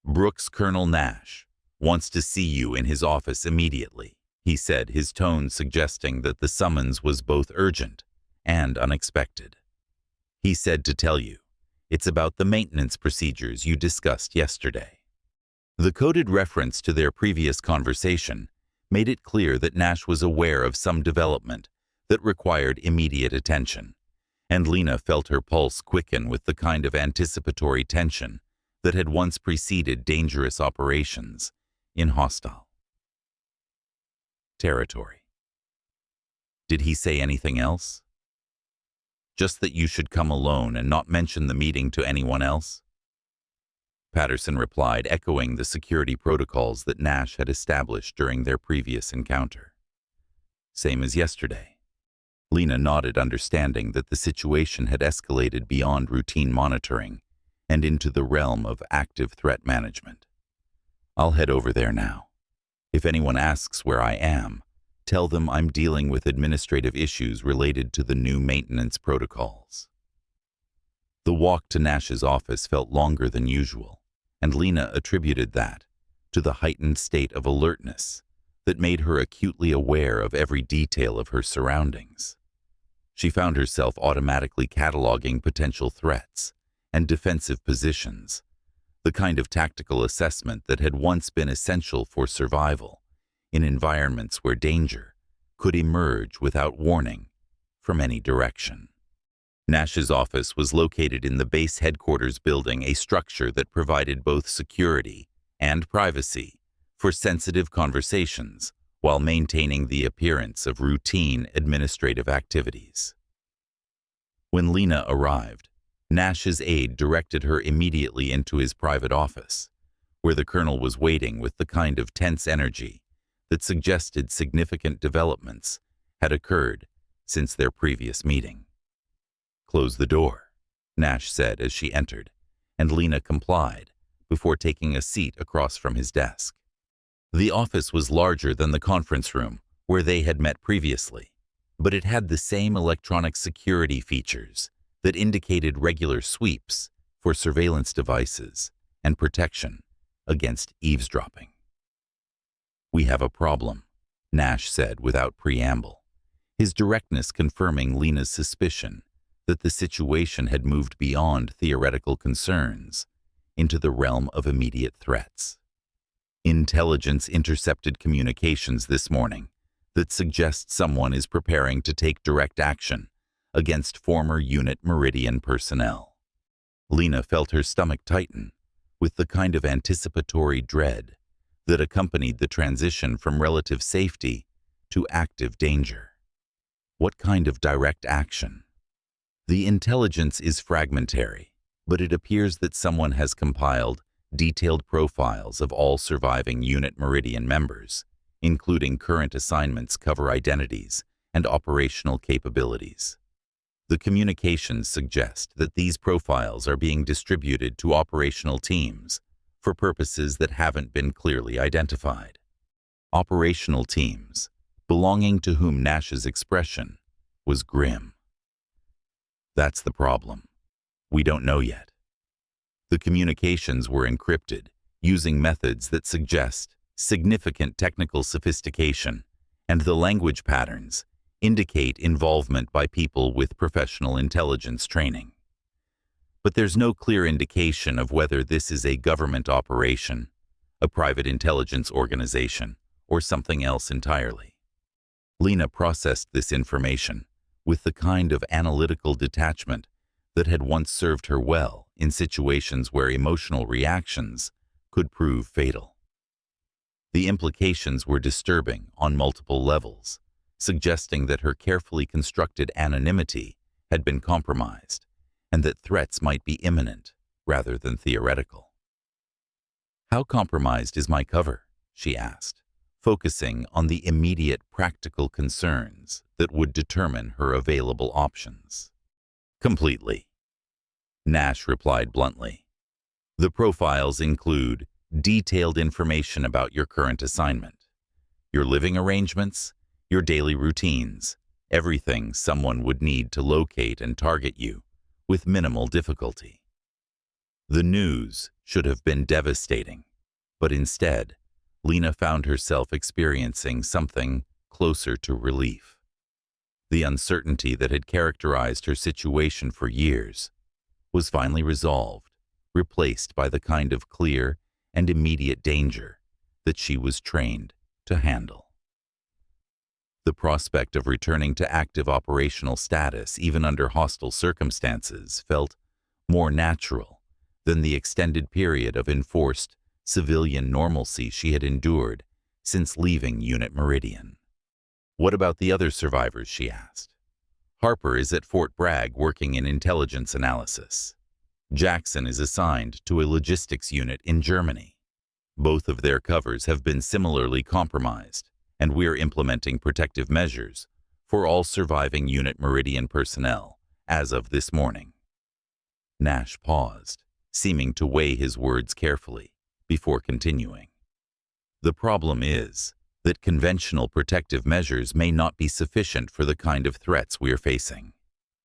"Brooks, Colonel Nash wants to see you in his office immediately," he said, his tone suggesting that the summons was both urgent and unexpected. "He said to tell you, it's about the maintenance procedures you discussed yesterday." The coded reference to their previous conversation made it clear that Nash was aware of some development that required immediate attention, and Lena felt her pulse quicken with the kind of anticipatory tension that had once preceded dangerous operations in hostile territory. Did he say anything else? Just that you should come alone and not mention the meeting to anyone else? Patterson replied, echoing the security protocols that Nash had established during their previous encounter. Same as yesterday. Lena nodded, understanding that the situation had escalated beyond routine monitoring and into the realm of active threat management. I'll head over there now. If anyone asks where I am, tell them I'm dealing with administrative issues related to the new maintenance protocols. The walk to Nash's office felt longer than usual, and Lena attributed that to the heightened state of alertness that made her acutely aware of every detail of her surroundings. She found herself automatically cataloging potential threats and defensive positions, the kind of tactical assessment that had once been essential for survival in environments where danger could emerge without warning from any direction. Nash's office was located in the base headquarters building, a structure that provided both security and privacy for sensitive conversations while maintaining the appearance of routine administrative activities. When Lena arrived, Nash's aide directed her immediately into his private office, where the colonel was waiting with the kind of tense energy that suggested significant developments had occurred since their previous meeting. "Close the door," Nash said as she entered, and Lena complied before taking a seat across from his desk. The office was larger than the conference room where they had met previously, but it had the same electronic security features that indicated regular sweeps for surveillance devices and protection against eavesdropping. "We have a problem," Nash said without preamble, his directness confirming Lena's suspicion that the situation had moved beyond theoretical concerns into the realm of immediate threats. "Intelligence intercepted communications this morning that suggest someone is preparing to take direct action against former Unit Meridian personnel." Lena felt her stomach tighten with the kind of anticipatory dread that accompanied the transition from relative safety to active danger. What kind of direct action? The intelligence is fragmentary, but it appears that someone has compiled detailed profiles of all surviving Unit Meridian members, including current assignments, cover identities, and operational capabilities. The communications suggest that these profiles are being distributed to operational teams for purposes that haven't been clearly identified. Operational teams, belonging to whom Nash's expression was grim. "That's the problem. We don't know yet." The communications were encrypted using methods that suggest significant technical sophistication, and the language patterns indicate involvement by people with professional intelligence training. But there's no clear indication of whether this is a government operation, a private intelligence organization, or something else entirely. Lena processed this information with the kind of analytical detachment that had once served her well in situations where emotional reactions could prove fatal. The implications were disturbing on multiple levels, suggesting that her carefully constructed anonymity had been compromised and that threats might be imminent rather than theoretical. "How compromised is my cover?" she asked, focusing on the immediate practical concerns that would determine her available options. "Completely," Nash replied bluntly. "The profiles include detailed information about your current assignment, your living arrangements, your daily routines, everything someone would need to locate and target you with minimal difficulty." The news should have been devastating, but instead, Lena found herself experiencing something closer to relief. The uncertainty that had characterized her situation for years was finally resolved, replaced by the kind of clear and immediate danger that she was trained to handle. The prospect of returning to active operational status, even under hostile circumstances, felt more natural than the extended period of enforced civilian normalcy she had endured since leaving Unit Meridian. "What about the other survivors?" she asked. "Harper is at Fort Bragg working in intelligence analysis. Jackson is assigned to a logistics unit in Germany. Both of their covers have been similarly compromised, and we're implementing protective measures for all surviving Unit Meridian personnel as of this morning. Nash paused, seeming to weigh his words carefully, before continuing. The problem is that conventional protective measures may not be sufficient for the kind of threats we are facing.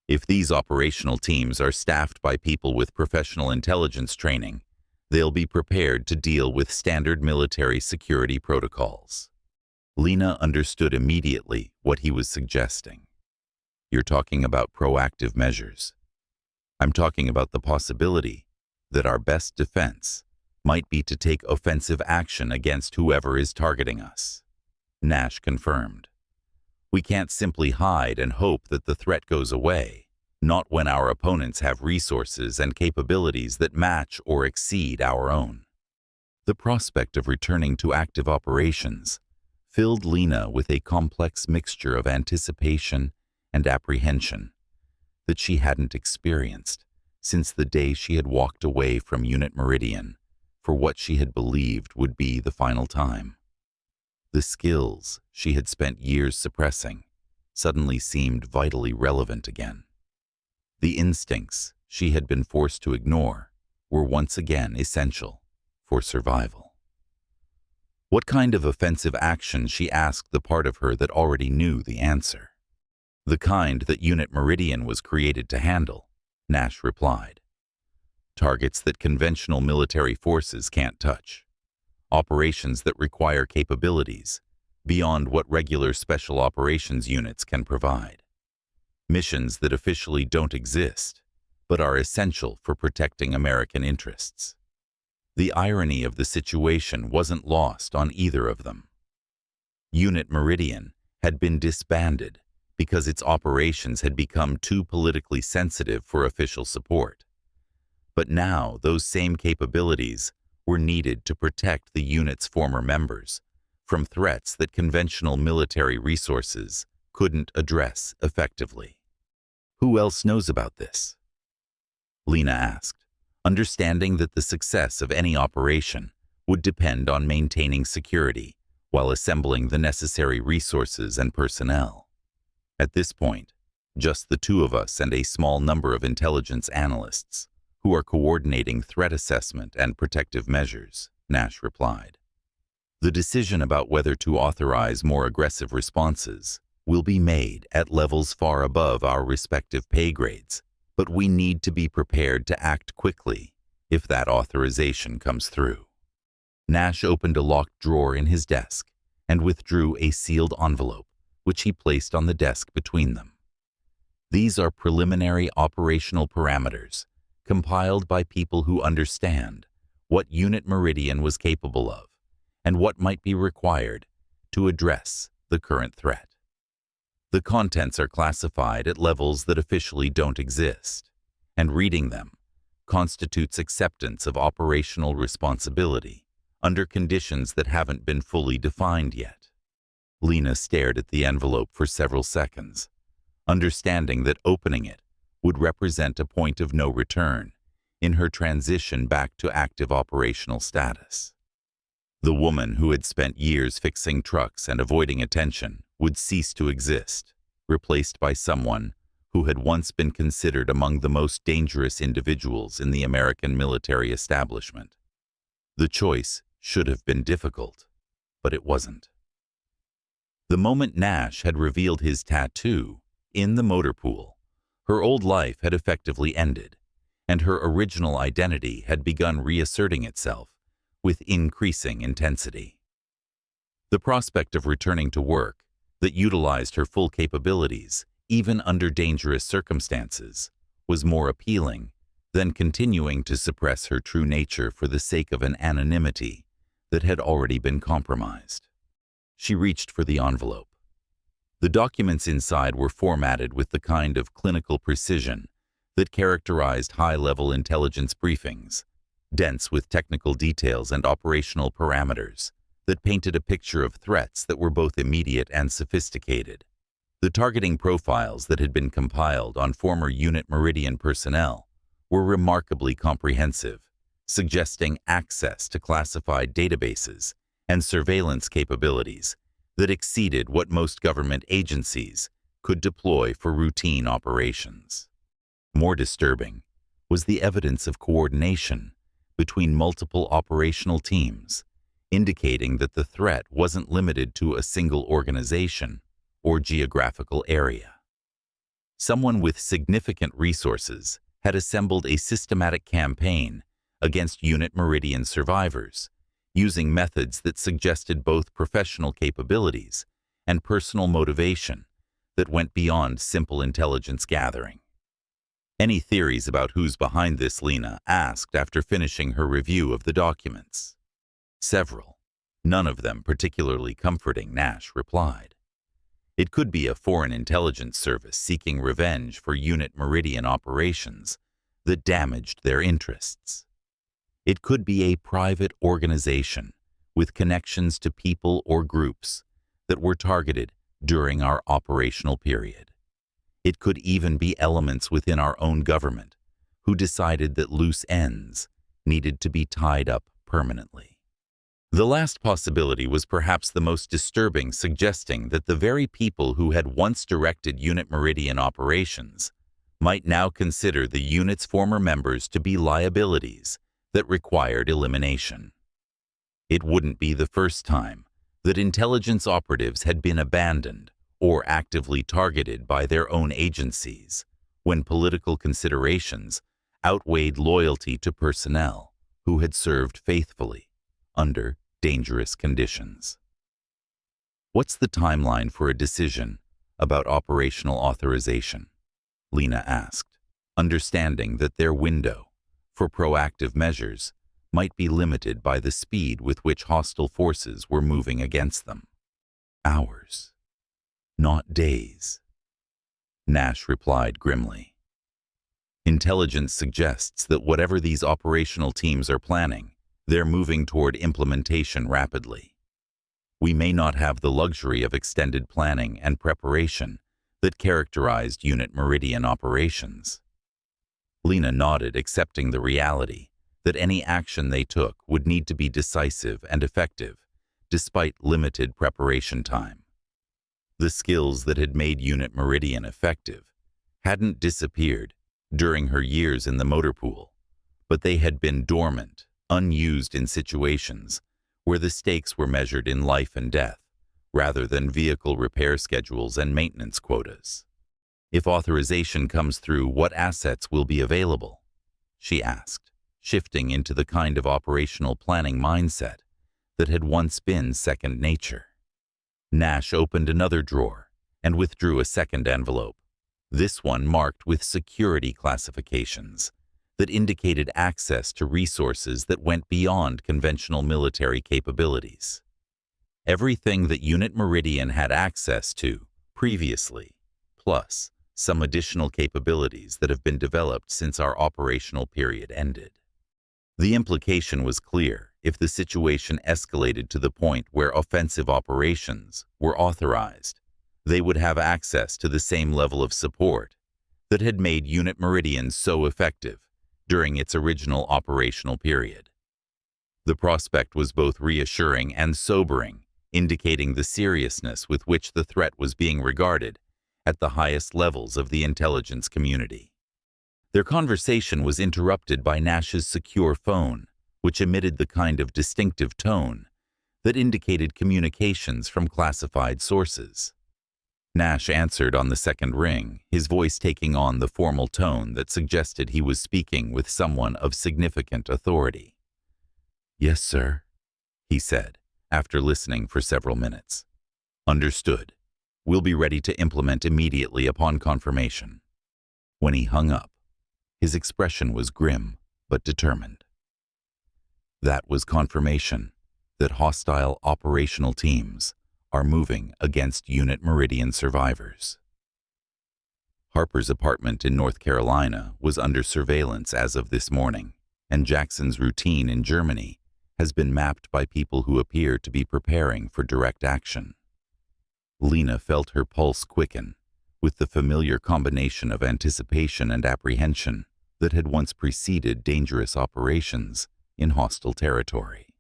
If these operational teams are staffed by people with professional intelligence training, they'll be prepared to deal with standard military security protocols. Lena understood immediately what he was suggesting. You're talking about proactive measures. I'm talking about the possibility that our best defense might be to take offensive action against whoever is targeting us. Nash confirmed. We can't simply hide and hope that the threat goes away, not when our opponents have resources and capabilities that match or exceed our own. The prospect of returning to active operations filled Lena with a complex mixture of anticipation and apprehension that she hadn't experienced since the day she had walked away from Unit Meridian for what she had believed would be the final time. The skills she had spent years suppressing suddenly seemed vitally relevant again. The instincts she had been forced to ignore were once again essential for survival. What kind of offensive action, she asked the part of her that already knew the answer. The kind that Unit Meridian was created to handle, Nash replied. Targets that conventional military forces can't touch. Operations that require capabilities beyond what regular special operations units can provide. Missions that officially don't exist, but are essential for protecting American interests. The irony of the situation wasn't lost on either of them. Unit Meridian had been disbanded because its operations had become too politically sensitive for official support. But now those same capabilities were needed to protect the unit's former members from threats that conventional military resources couldn't address effectively. Who else knows about this? Lena asked, understanding that the success of any operation would depend on maintaining security while assembling the necessary resources and personnel. At this point, just the two of us and a small number of intelligence analysts who are coordinating threat assessment and protective measures, Nash replied. The decision about whether to authorize more aggressive responses will be made at levels far above our respective pay grades, but we need to be prepared to act quickly if that authorization comes through. Nash opened a locked drawer in his desk and withdrew a sealed envelope, which he placed on the desk between them. These are preliminary operational parameters compiled by people who understand what Unit Meridian was capable of and what might be required to address the current threat. The contents are classified at levels that officially don't exist, and reading them constitutes acceptance of operational responsibility under conditions that haven't been fully defined yet. Lena stared at the envelope for several seconds, understanding that opening it would represent a point of no return in her transition back to active operational status. The woman who had spent years fixing trucks and avoiding attention would cease to exist, replaced by someone who had once been considered among the most dangerous individuals in the American military establishment. The choice should have been difficult, but it wasn't. The moment Nash had revealed his tattoo in the motor pool, her old life had effectively ended, and her original identity had begun reasserting itself with increasing intensity. The prospect of returning to work that utilized her full capabilities, even under dangerous circumstances, was more appealing than continuing to suppress her true nature for the sake of an anonymity that had already been compromised. She reached for the envelope. The documents inside were formatted with the kind of clinical precision that characterized high-level intelligence briefings, dense with technical details and operational parameters that painted a picture of threats that were both immediate and sophisticated. The targeting profiles that had been compiled on former Unit Meridian personnel were remarkably comprehensive, suggesting access to classified databases and surveillance capabilities that exceeded what most government agencies could deploy for routine operations. More disturbing was the evidence of coordination between multiple operational teams, indicating that the threat wasn't limited to a single organization or geographical area. Someone with significant resources had assembled a systematic campaign against Unit Meridian survivors, using methods that suggested both professional capabilities and personal motivation that went beyond simple intelligence gathering. "Any theories about who's behind this?" Lena asked after finishing her review of the documents. "Several. None of them particularly comforting," Nash replied. "It could be a foreign intelligence service seeking revenge for Unit Meridian operations that damaged their interests. It could be a private organization with connections to people or groups that were targeted during our operational period. It could even be elements within our own government who decided that loose ends needed to be tied up permanently." The last possibility was perhaps the most disturbing, suggesting that the very people who had once directed Unit Meridian operations might now consider the unit's former members to be liabilities that required elimination. It wouldn't be the first time that intelligence operatives had been abandoned or actively targeted by their own agencies when political considerations outweighed loyalty to personnel who had served faithfully under dangerous conditions. "What's the timeline for a decision about operational authorization?" Lena asked, understanding that their window for proactive measures might be limited by the speed with which hostile forces were moving against them. "Hours, not days," Nash replied grimly. "Intelligence suggests that whatever these operational teams are planning, they're moving toward implementation rapidly. We may not have the luxury of extended planning and preparation that characterized Unit Meridian operations." Lena nodded, accepting the reality that any action they took would need to be decisive and effective, despite limited preparation time. The skills that had made Unit Meridian effective hadn't disappeared during her years in the motor pool, but they had been dormant, unused in situations where the stakes were measured in life and death, rather than vehicle repair schedules and maintenance quotas. "If authorization comes through, what assets will be available?" she asked, shifting into the kind of operational planning mindset that had once been second nature. Nash opened another drawer and withdrew a second envelope, this one marked with security classifications that indicated access to resources that went beyond conventional military capabilities. Everything that Unit Meridian had access to previously, plus some additional capabilities that have been developed since our operational period ended. The implication was clear: if the situation escalated to the point where offensive operations were authorized, they would have access to the same level of support that had made Unit Meridian so effective during its original operational period. The prospect was both reassuring and sobering, indicating the seriousness with which the threat was being regarded at the highest levels of the intelligence community. Their conversation was interrupted by Nash's secure phone, which emitted the kind of distinctive tone that indicated communications from classified sources. Nash answered on the second ring, his voice taking on the formal tone that suggested he was speaking with someone of significant authority. "Yes, sir," he said, after listening for several minutes. "Understood. We'll be ready to implement immediately upon confirmation." When he hung up, his expression was grim but determined. That was confirmation that hostile operational teams are moving against Unit Meridian survivors. Harper's apartment in North Carolina was under surveillance as of this morning, and Jackson's routine in Germany has been mapped by people who appear to be preparing for direct action. Lena felt her pulse quicken with the familiar combination of anticipation and apprehension that had once preceded dangerous operations in hostile territory,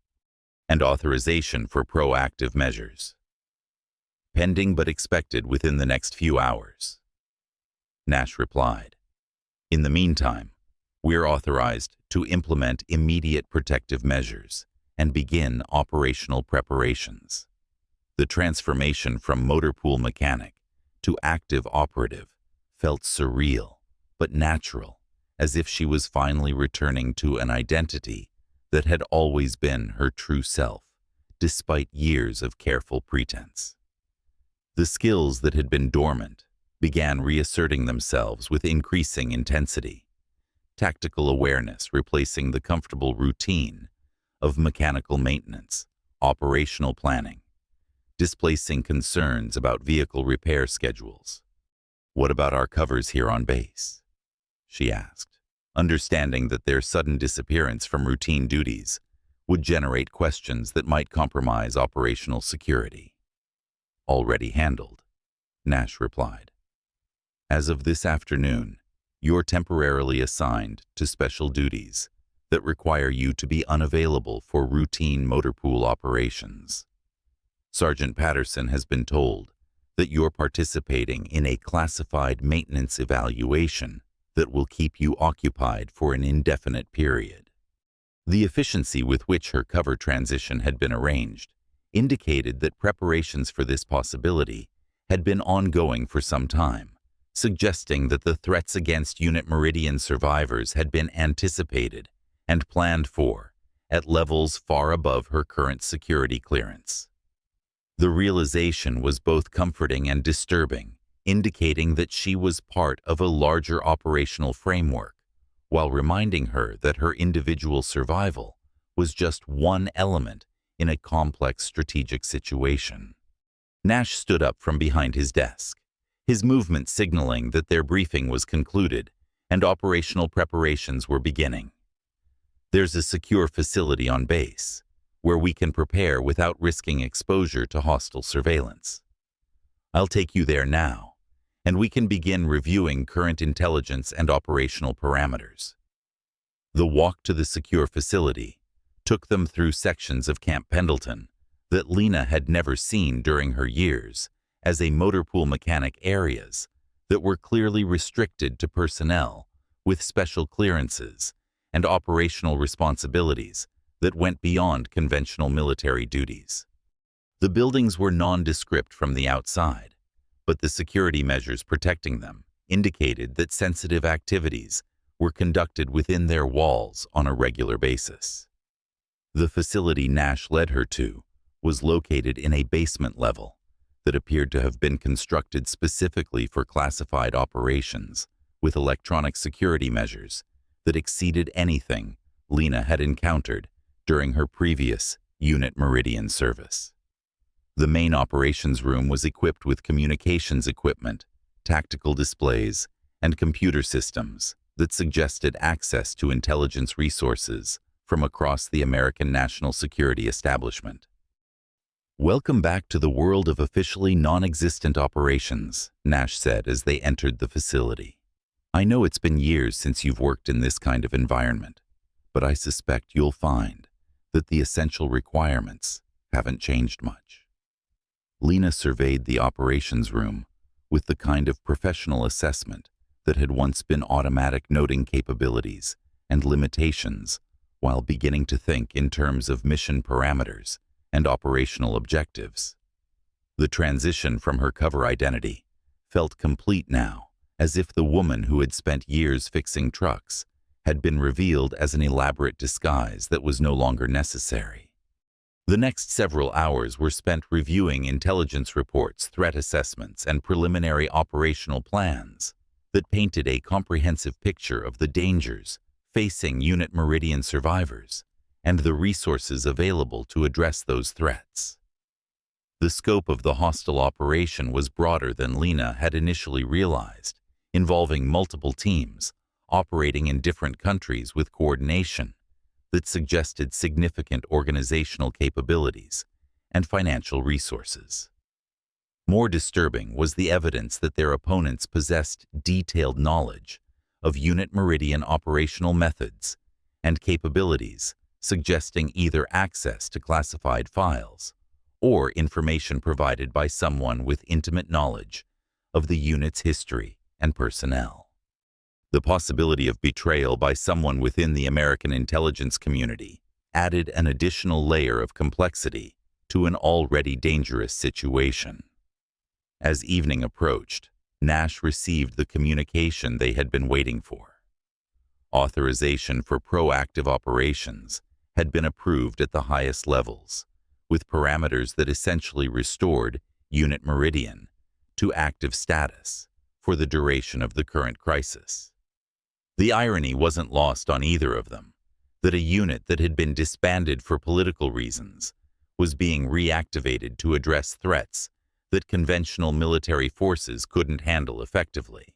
and authorization for proactive measures. Pending but expected within the next few hours. Nash replied. In the meantime, we're authorized to implement immediate protective measures and begin operational preparations. The transformation from motor pool mechanic to active operative felt surreal but natural, as if she was finally returning to an identity that had always been her true self, despite years of careful pretense. The skills that had been dormant began reasserting themselves with increasing intensity, tactical awareness replacing the comfortable routine of mechanical maintenance, operational planning, displacing concerns about vehicle repair schedules. What about our covers here on base? She asked, understanding that their sudden disappearance from routine duties would generate questions that might compromise operational security. Already handled, Nash replied. As of this afternoon, you're temporarily assigned to special duties that require you to be unavailable for routine motor pool operations. Sergeant Patterson has been told that you're participating in a classified maintenance evaluation that will keep you occupied for an indefinite period. The efficiency with which her cover transition had been arranged indicated that preparations for this possibility had been ongoing for some time, suggesting that the threats against Unit Meridian survivors had been anticipated and planned for at levels far above her current security clearance. The realization was both comforting and disturbing, indicating that she was part of a larger operational framework, while reminding her that her individual survival was just one element in a complex strategic situation. Nash stood up from behind his desk, his movement signaling that their briefing was concluded and operational preparations were beginning. There's a secure facility on base, where we can prepare without risking exposure to hostile surveillance. I'll take you there now, and we can begin reviewing current intelligence and operational parameters. The walk to the secure facility took them through sections of Camp Pendleton that Lena had never seen during her years as a motor pool mechanic, areas that were clearly restricted to personnel with special clearances and operational responsibilities that went beyond conventional military duties. The buildings were nondescript from the outside, but the security measures protecting them indicated that sensitive activities were conducted within their walls on a regular basis. The facility Nash led her to was located in a basement level that appeared to have been constructed specifically for classified operations, with electronic security measures that exceeded anything Lena had encountered during her previous Unit Meridian service. The main operations room was equipped with communications equipment, tactical displays, and computer systems that suggested access to intelligence resources from across the American national security establishment. Welcome back to the world of officially non-existent operations, Nash said as they entered the facility. I know it's been years since you've worked in this kind of environment, but I suspect you'll find that the essential requirements haven't changed much. Lena surveyed the operations room with the kind of professional assessment that had once been automatic noting capabilities and limitations, while beginning to think in terms of mission parameters and operational objectives. The transition from her cover identity felt complete now, as if the woman who had spent years fixing trucks had been revealed as an elaborate disguise that was no longer necessary. The next several hours were spent reviewing intelligence reports, threat assessments, and preliminary operational plans that painted a comprehensive picture of the dangers facing Unit Meridian survivors and the resources available to address those threats. The scope of the hostile operation was broader than Lena had initially realized, involving multiple teams operating in different countries with coordination that suggested significant organizational capabilities and financial resources. More disturbing was the evidence that their opponents possessed detailed knowledge of Unit Meridian operational methods and capabilities, suggesting either access to classified files or information provided by someone with intimate knowledge of the unit's history and personnel. The possibility of betrayal by someone within the American intelligence community added an additional layer of complexity to an already dangerous situation. As evening approached, Nash received the communication they had been waiting for. Authorization for proactive operations had been approved at the highest levels, with parameters that essentially restored Unit Meridian to active status for the duration of the current crisis. The irony wasn't lost on either of them, that a unit that had been disbanded for political reasons was being reactivated to address threats that conventional military forces couldn't handle effectively.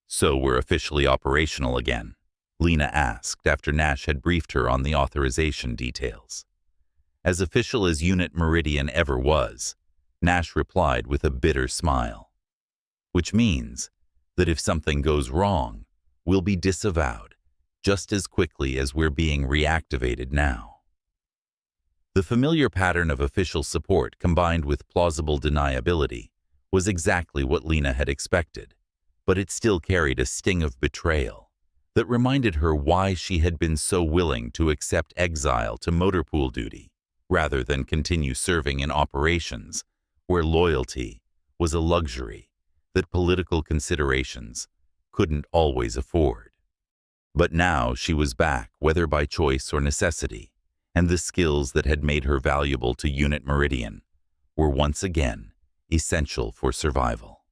"So we're officially operational again?" Lena asked after Nash had briefed her on the authorization details. As official as Unit Meridian ever was, Nash replied with a bitter smile. "Which means that if something goes wrong, we'll be disavowed just as quickly as we're being reactivated now." The familiar pattern of official support combined with plausible deniability was exactly what Lena had expected, but it still carried a sting of betrayal that reminded her why she had been so willing to accept exile to motor pool duty rather than continue serving in operations where loyalty was a luxury that political considerations couldn't always afford. But now she was back, whether by choice or necessity, and the skills that had made her valuable to Unit Meridian were once again essential for survival.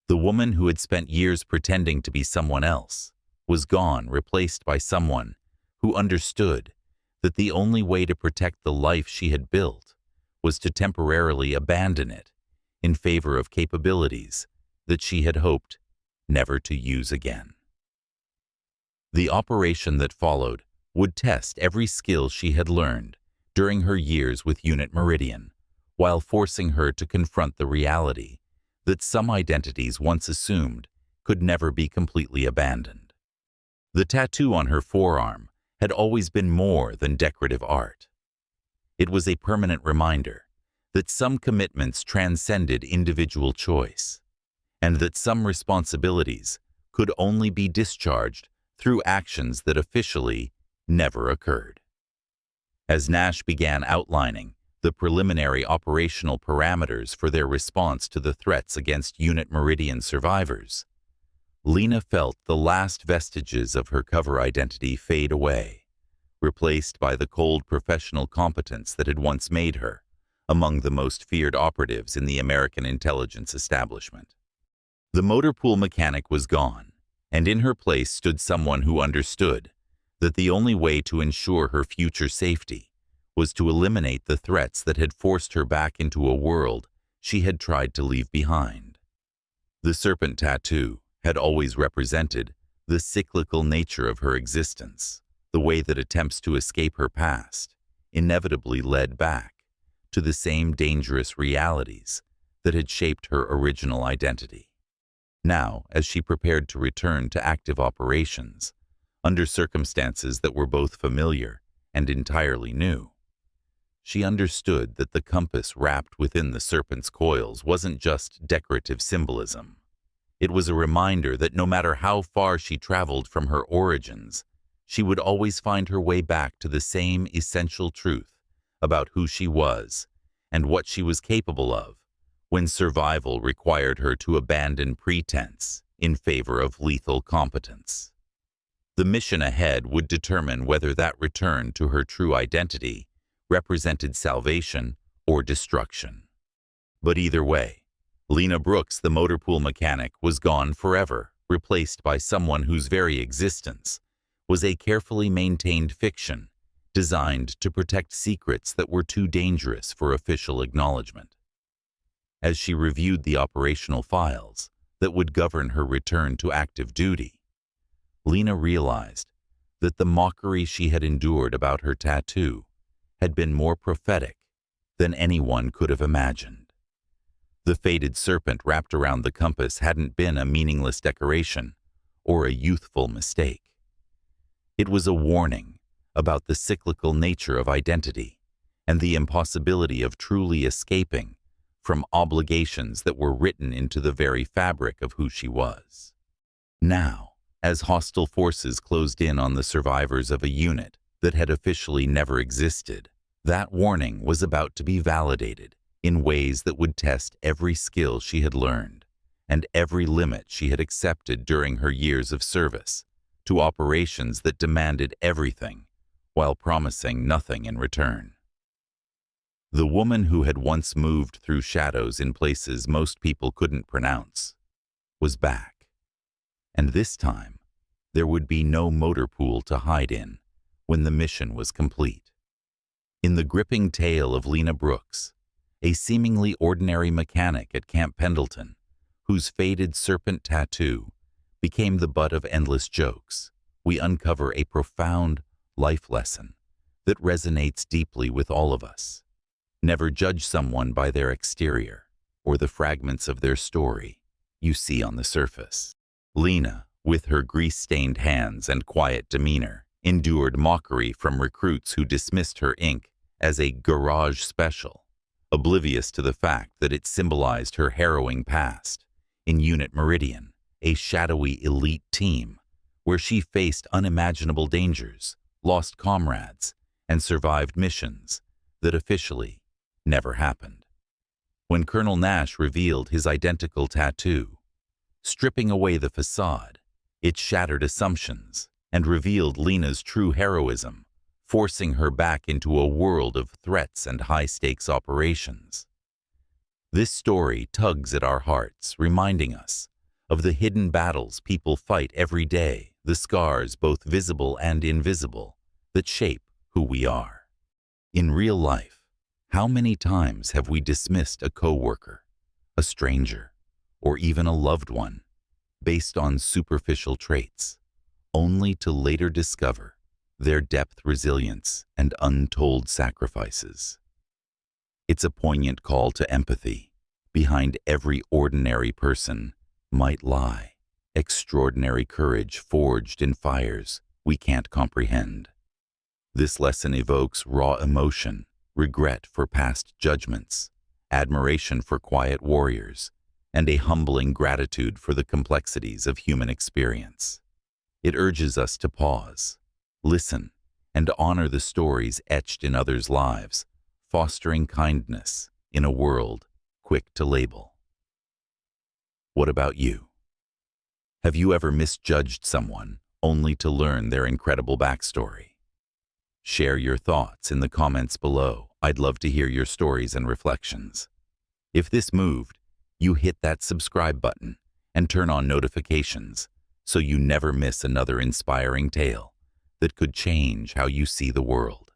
The woman who had spent years pretending to be someone else was gone, replaced by someone who understood that the only way to protect the life she had built was to temporarily abandon it in favor of capabilities that she had hoped never to use again. The operation that followed would test every skill she had learned during her years with Unit Meridian, while forcing her to confront the reality that some identities once assumed could never be completely abandoned. The tattoo on her forearm had always been more than decorative art. It was a permanent reminder that some commitments transcended individual choice, and that some responsibilities could only be discharged through actions that officially never occurred. As Nash began outlining the preliminary operational parameters for their response to the threats against Unit Meridian survivors, Lena felt the last vestiges of her cover identity fade away, replaced by the cold professional competence that had once made her among the most feared operatives in the American intelligence establishment. The motor pool mechanic was gone, and in her place stood someone who understood that the only way to ensure her future safety was to eliminate the threats that had forced her back into a world she had tried to leave behind. The serpent tattoo had always represented the cyclical nature of her existence, the way that attempts to escape her past inevitably led back to the same dangerous realities that had shaped her original identity. Now, as she prepared to return to active operations, under circumstances that were both familiar and entirely new, she understood that the compass wrapped within the serpent's coils wasn't just decorative symbolism. It was a reminder that no matter how far she traveled from her origins, she would always find her way back to the same essential truth about who she was and what she was capable of when survival required her to abandon pretense in favor of lethal competence. The mission ahead would determine whether that return to her true identity represented salvation or destruction. But either way, Lena Brooks, the motor pool mechanic, was gone forever, replaced by someone whose very existence was a carefully maintained fiction designed to protect secrets that were too dangerous for official acknowledgement. As she reviewed the operational files that would govern her return to active duty, Lena realized that the mockery she had endured about her tattoo had been more prophetic than anyone could have imagined. The faded serpent wrapped around the compass hadn't been a meaningless decoration or a youthful mistake. It was a warning about the cyclical nature of identity and the impossibility of truly escaping from obligations that were written into the very fabric of who she was. Now, as hostile forces closed in on the survivors of a unit that had officially never existed, that warning was about to be validated in ways that would test every skill she had learned and every limit she had accepted during her years of service to operations that demanded everything while promising nothing in return. The woman who had once moved through shadows in places most people couldn't pronounce was back. And this time, there would be no motor pool to hide in when the mission was complete. In the gripping tale of Lena Brooks, a seemingly ordinary mechanic at Camp Pendleton, whose faded serpent tattoo became the butt of endless jokes, we uncover a profound life lesson that resonates deeply with all of us. Never judge someone by their exterior or the fragments of their story you see on the surface. Lena, with her grease-stained hands and quiet demeanor, endured mockery from recruits who dismissed her ink as a garage special, oblivious to the fact that it symbolized her harrowing past in Unit Meridian, a shadowy elite team where she faced unimaginable dangers, lost comrades, and survived missions that officially never happened. When Colonel Nash revealed his identical tattoo, stripping away the facade, it shattered assumptions and revealed Lena's true heroism, forcing her back into a world of threats and high-stakes operations. This story tugs at our hearts, reminding us of the hidden battles people fight every day, the scars, both visible and invisible, that shape who we are. In real life, how many times have we dismissed a coworker, a stranger, or even a loved one based on superficial traits, only to later discover their depth, resilience, and untold sacrifices? It's a poignant call to empathy. Behind every ordinary person might lie extraordinary courage forged in fires we can't comprehend. This lesson evokes raw emotion, regret for past judgments, admiration for quiet warriors, and a humbling gratitude for the complexities of human experience. It urges us to pause, listen, and honor the stories etched in others' lives, fostering kindness in a world quick to label. What about you? Have you ever misjudged someone only to learn their incredible backstory? Share your thoughts in the comments below. I'd love to hear your stories and reflections. If this moved, you hit that subscribe button and turn on notifications so you never miss another inspiring tale that could change how you see the world.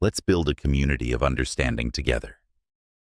Let's build a community of understanding together.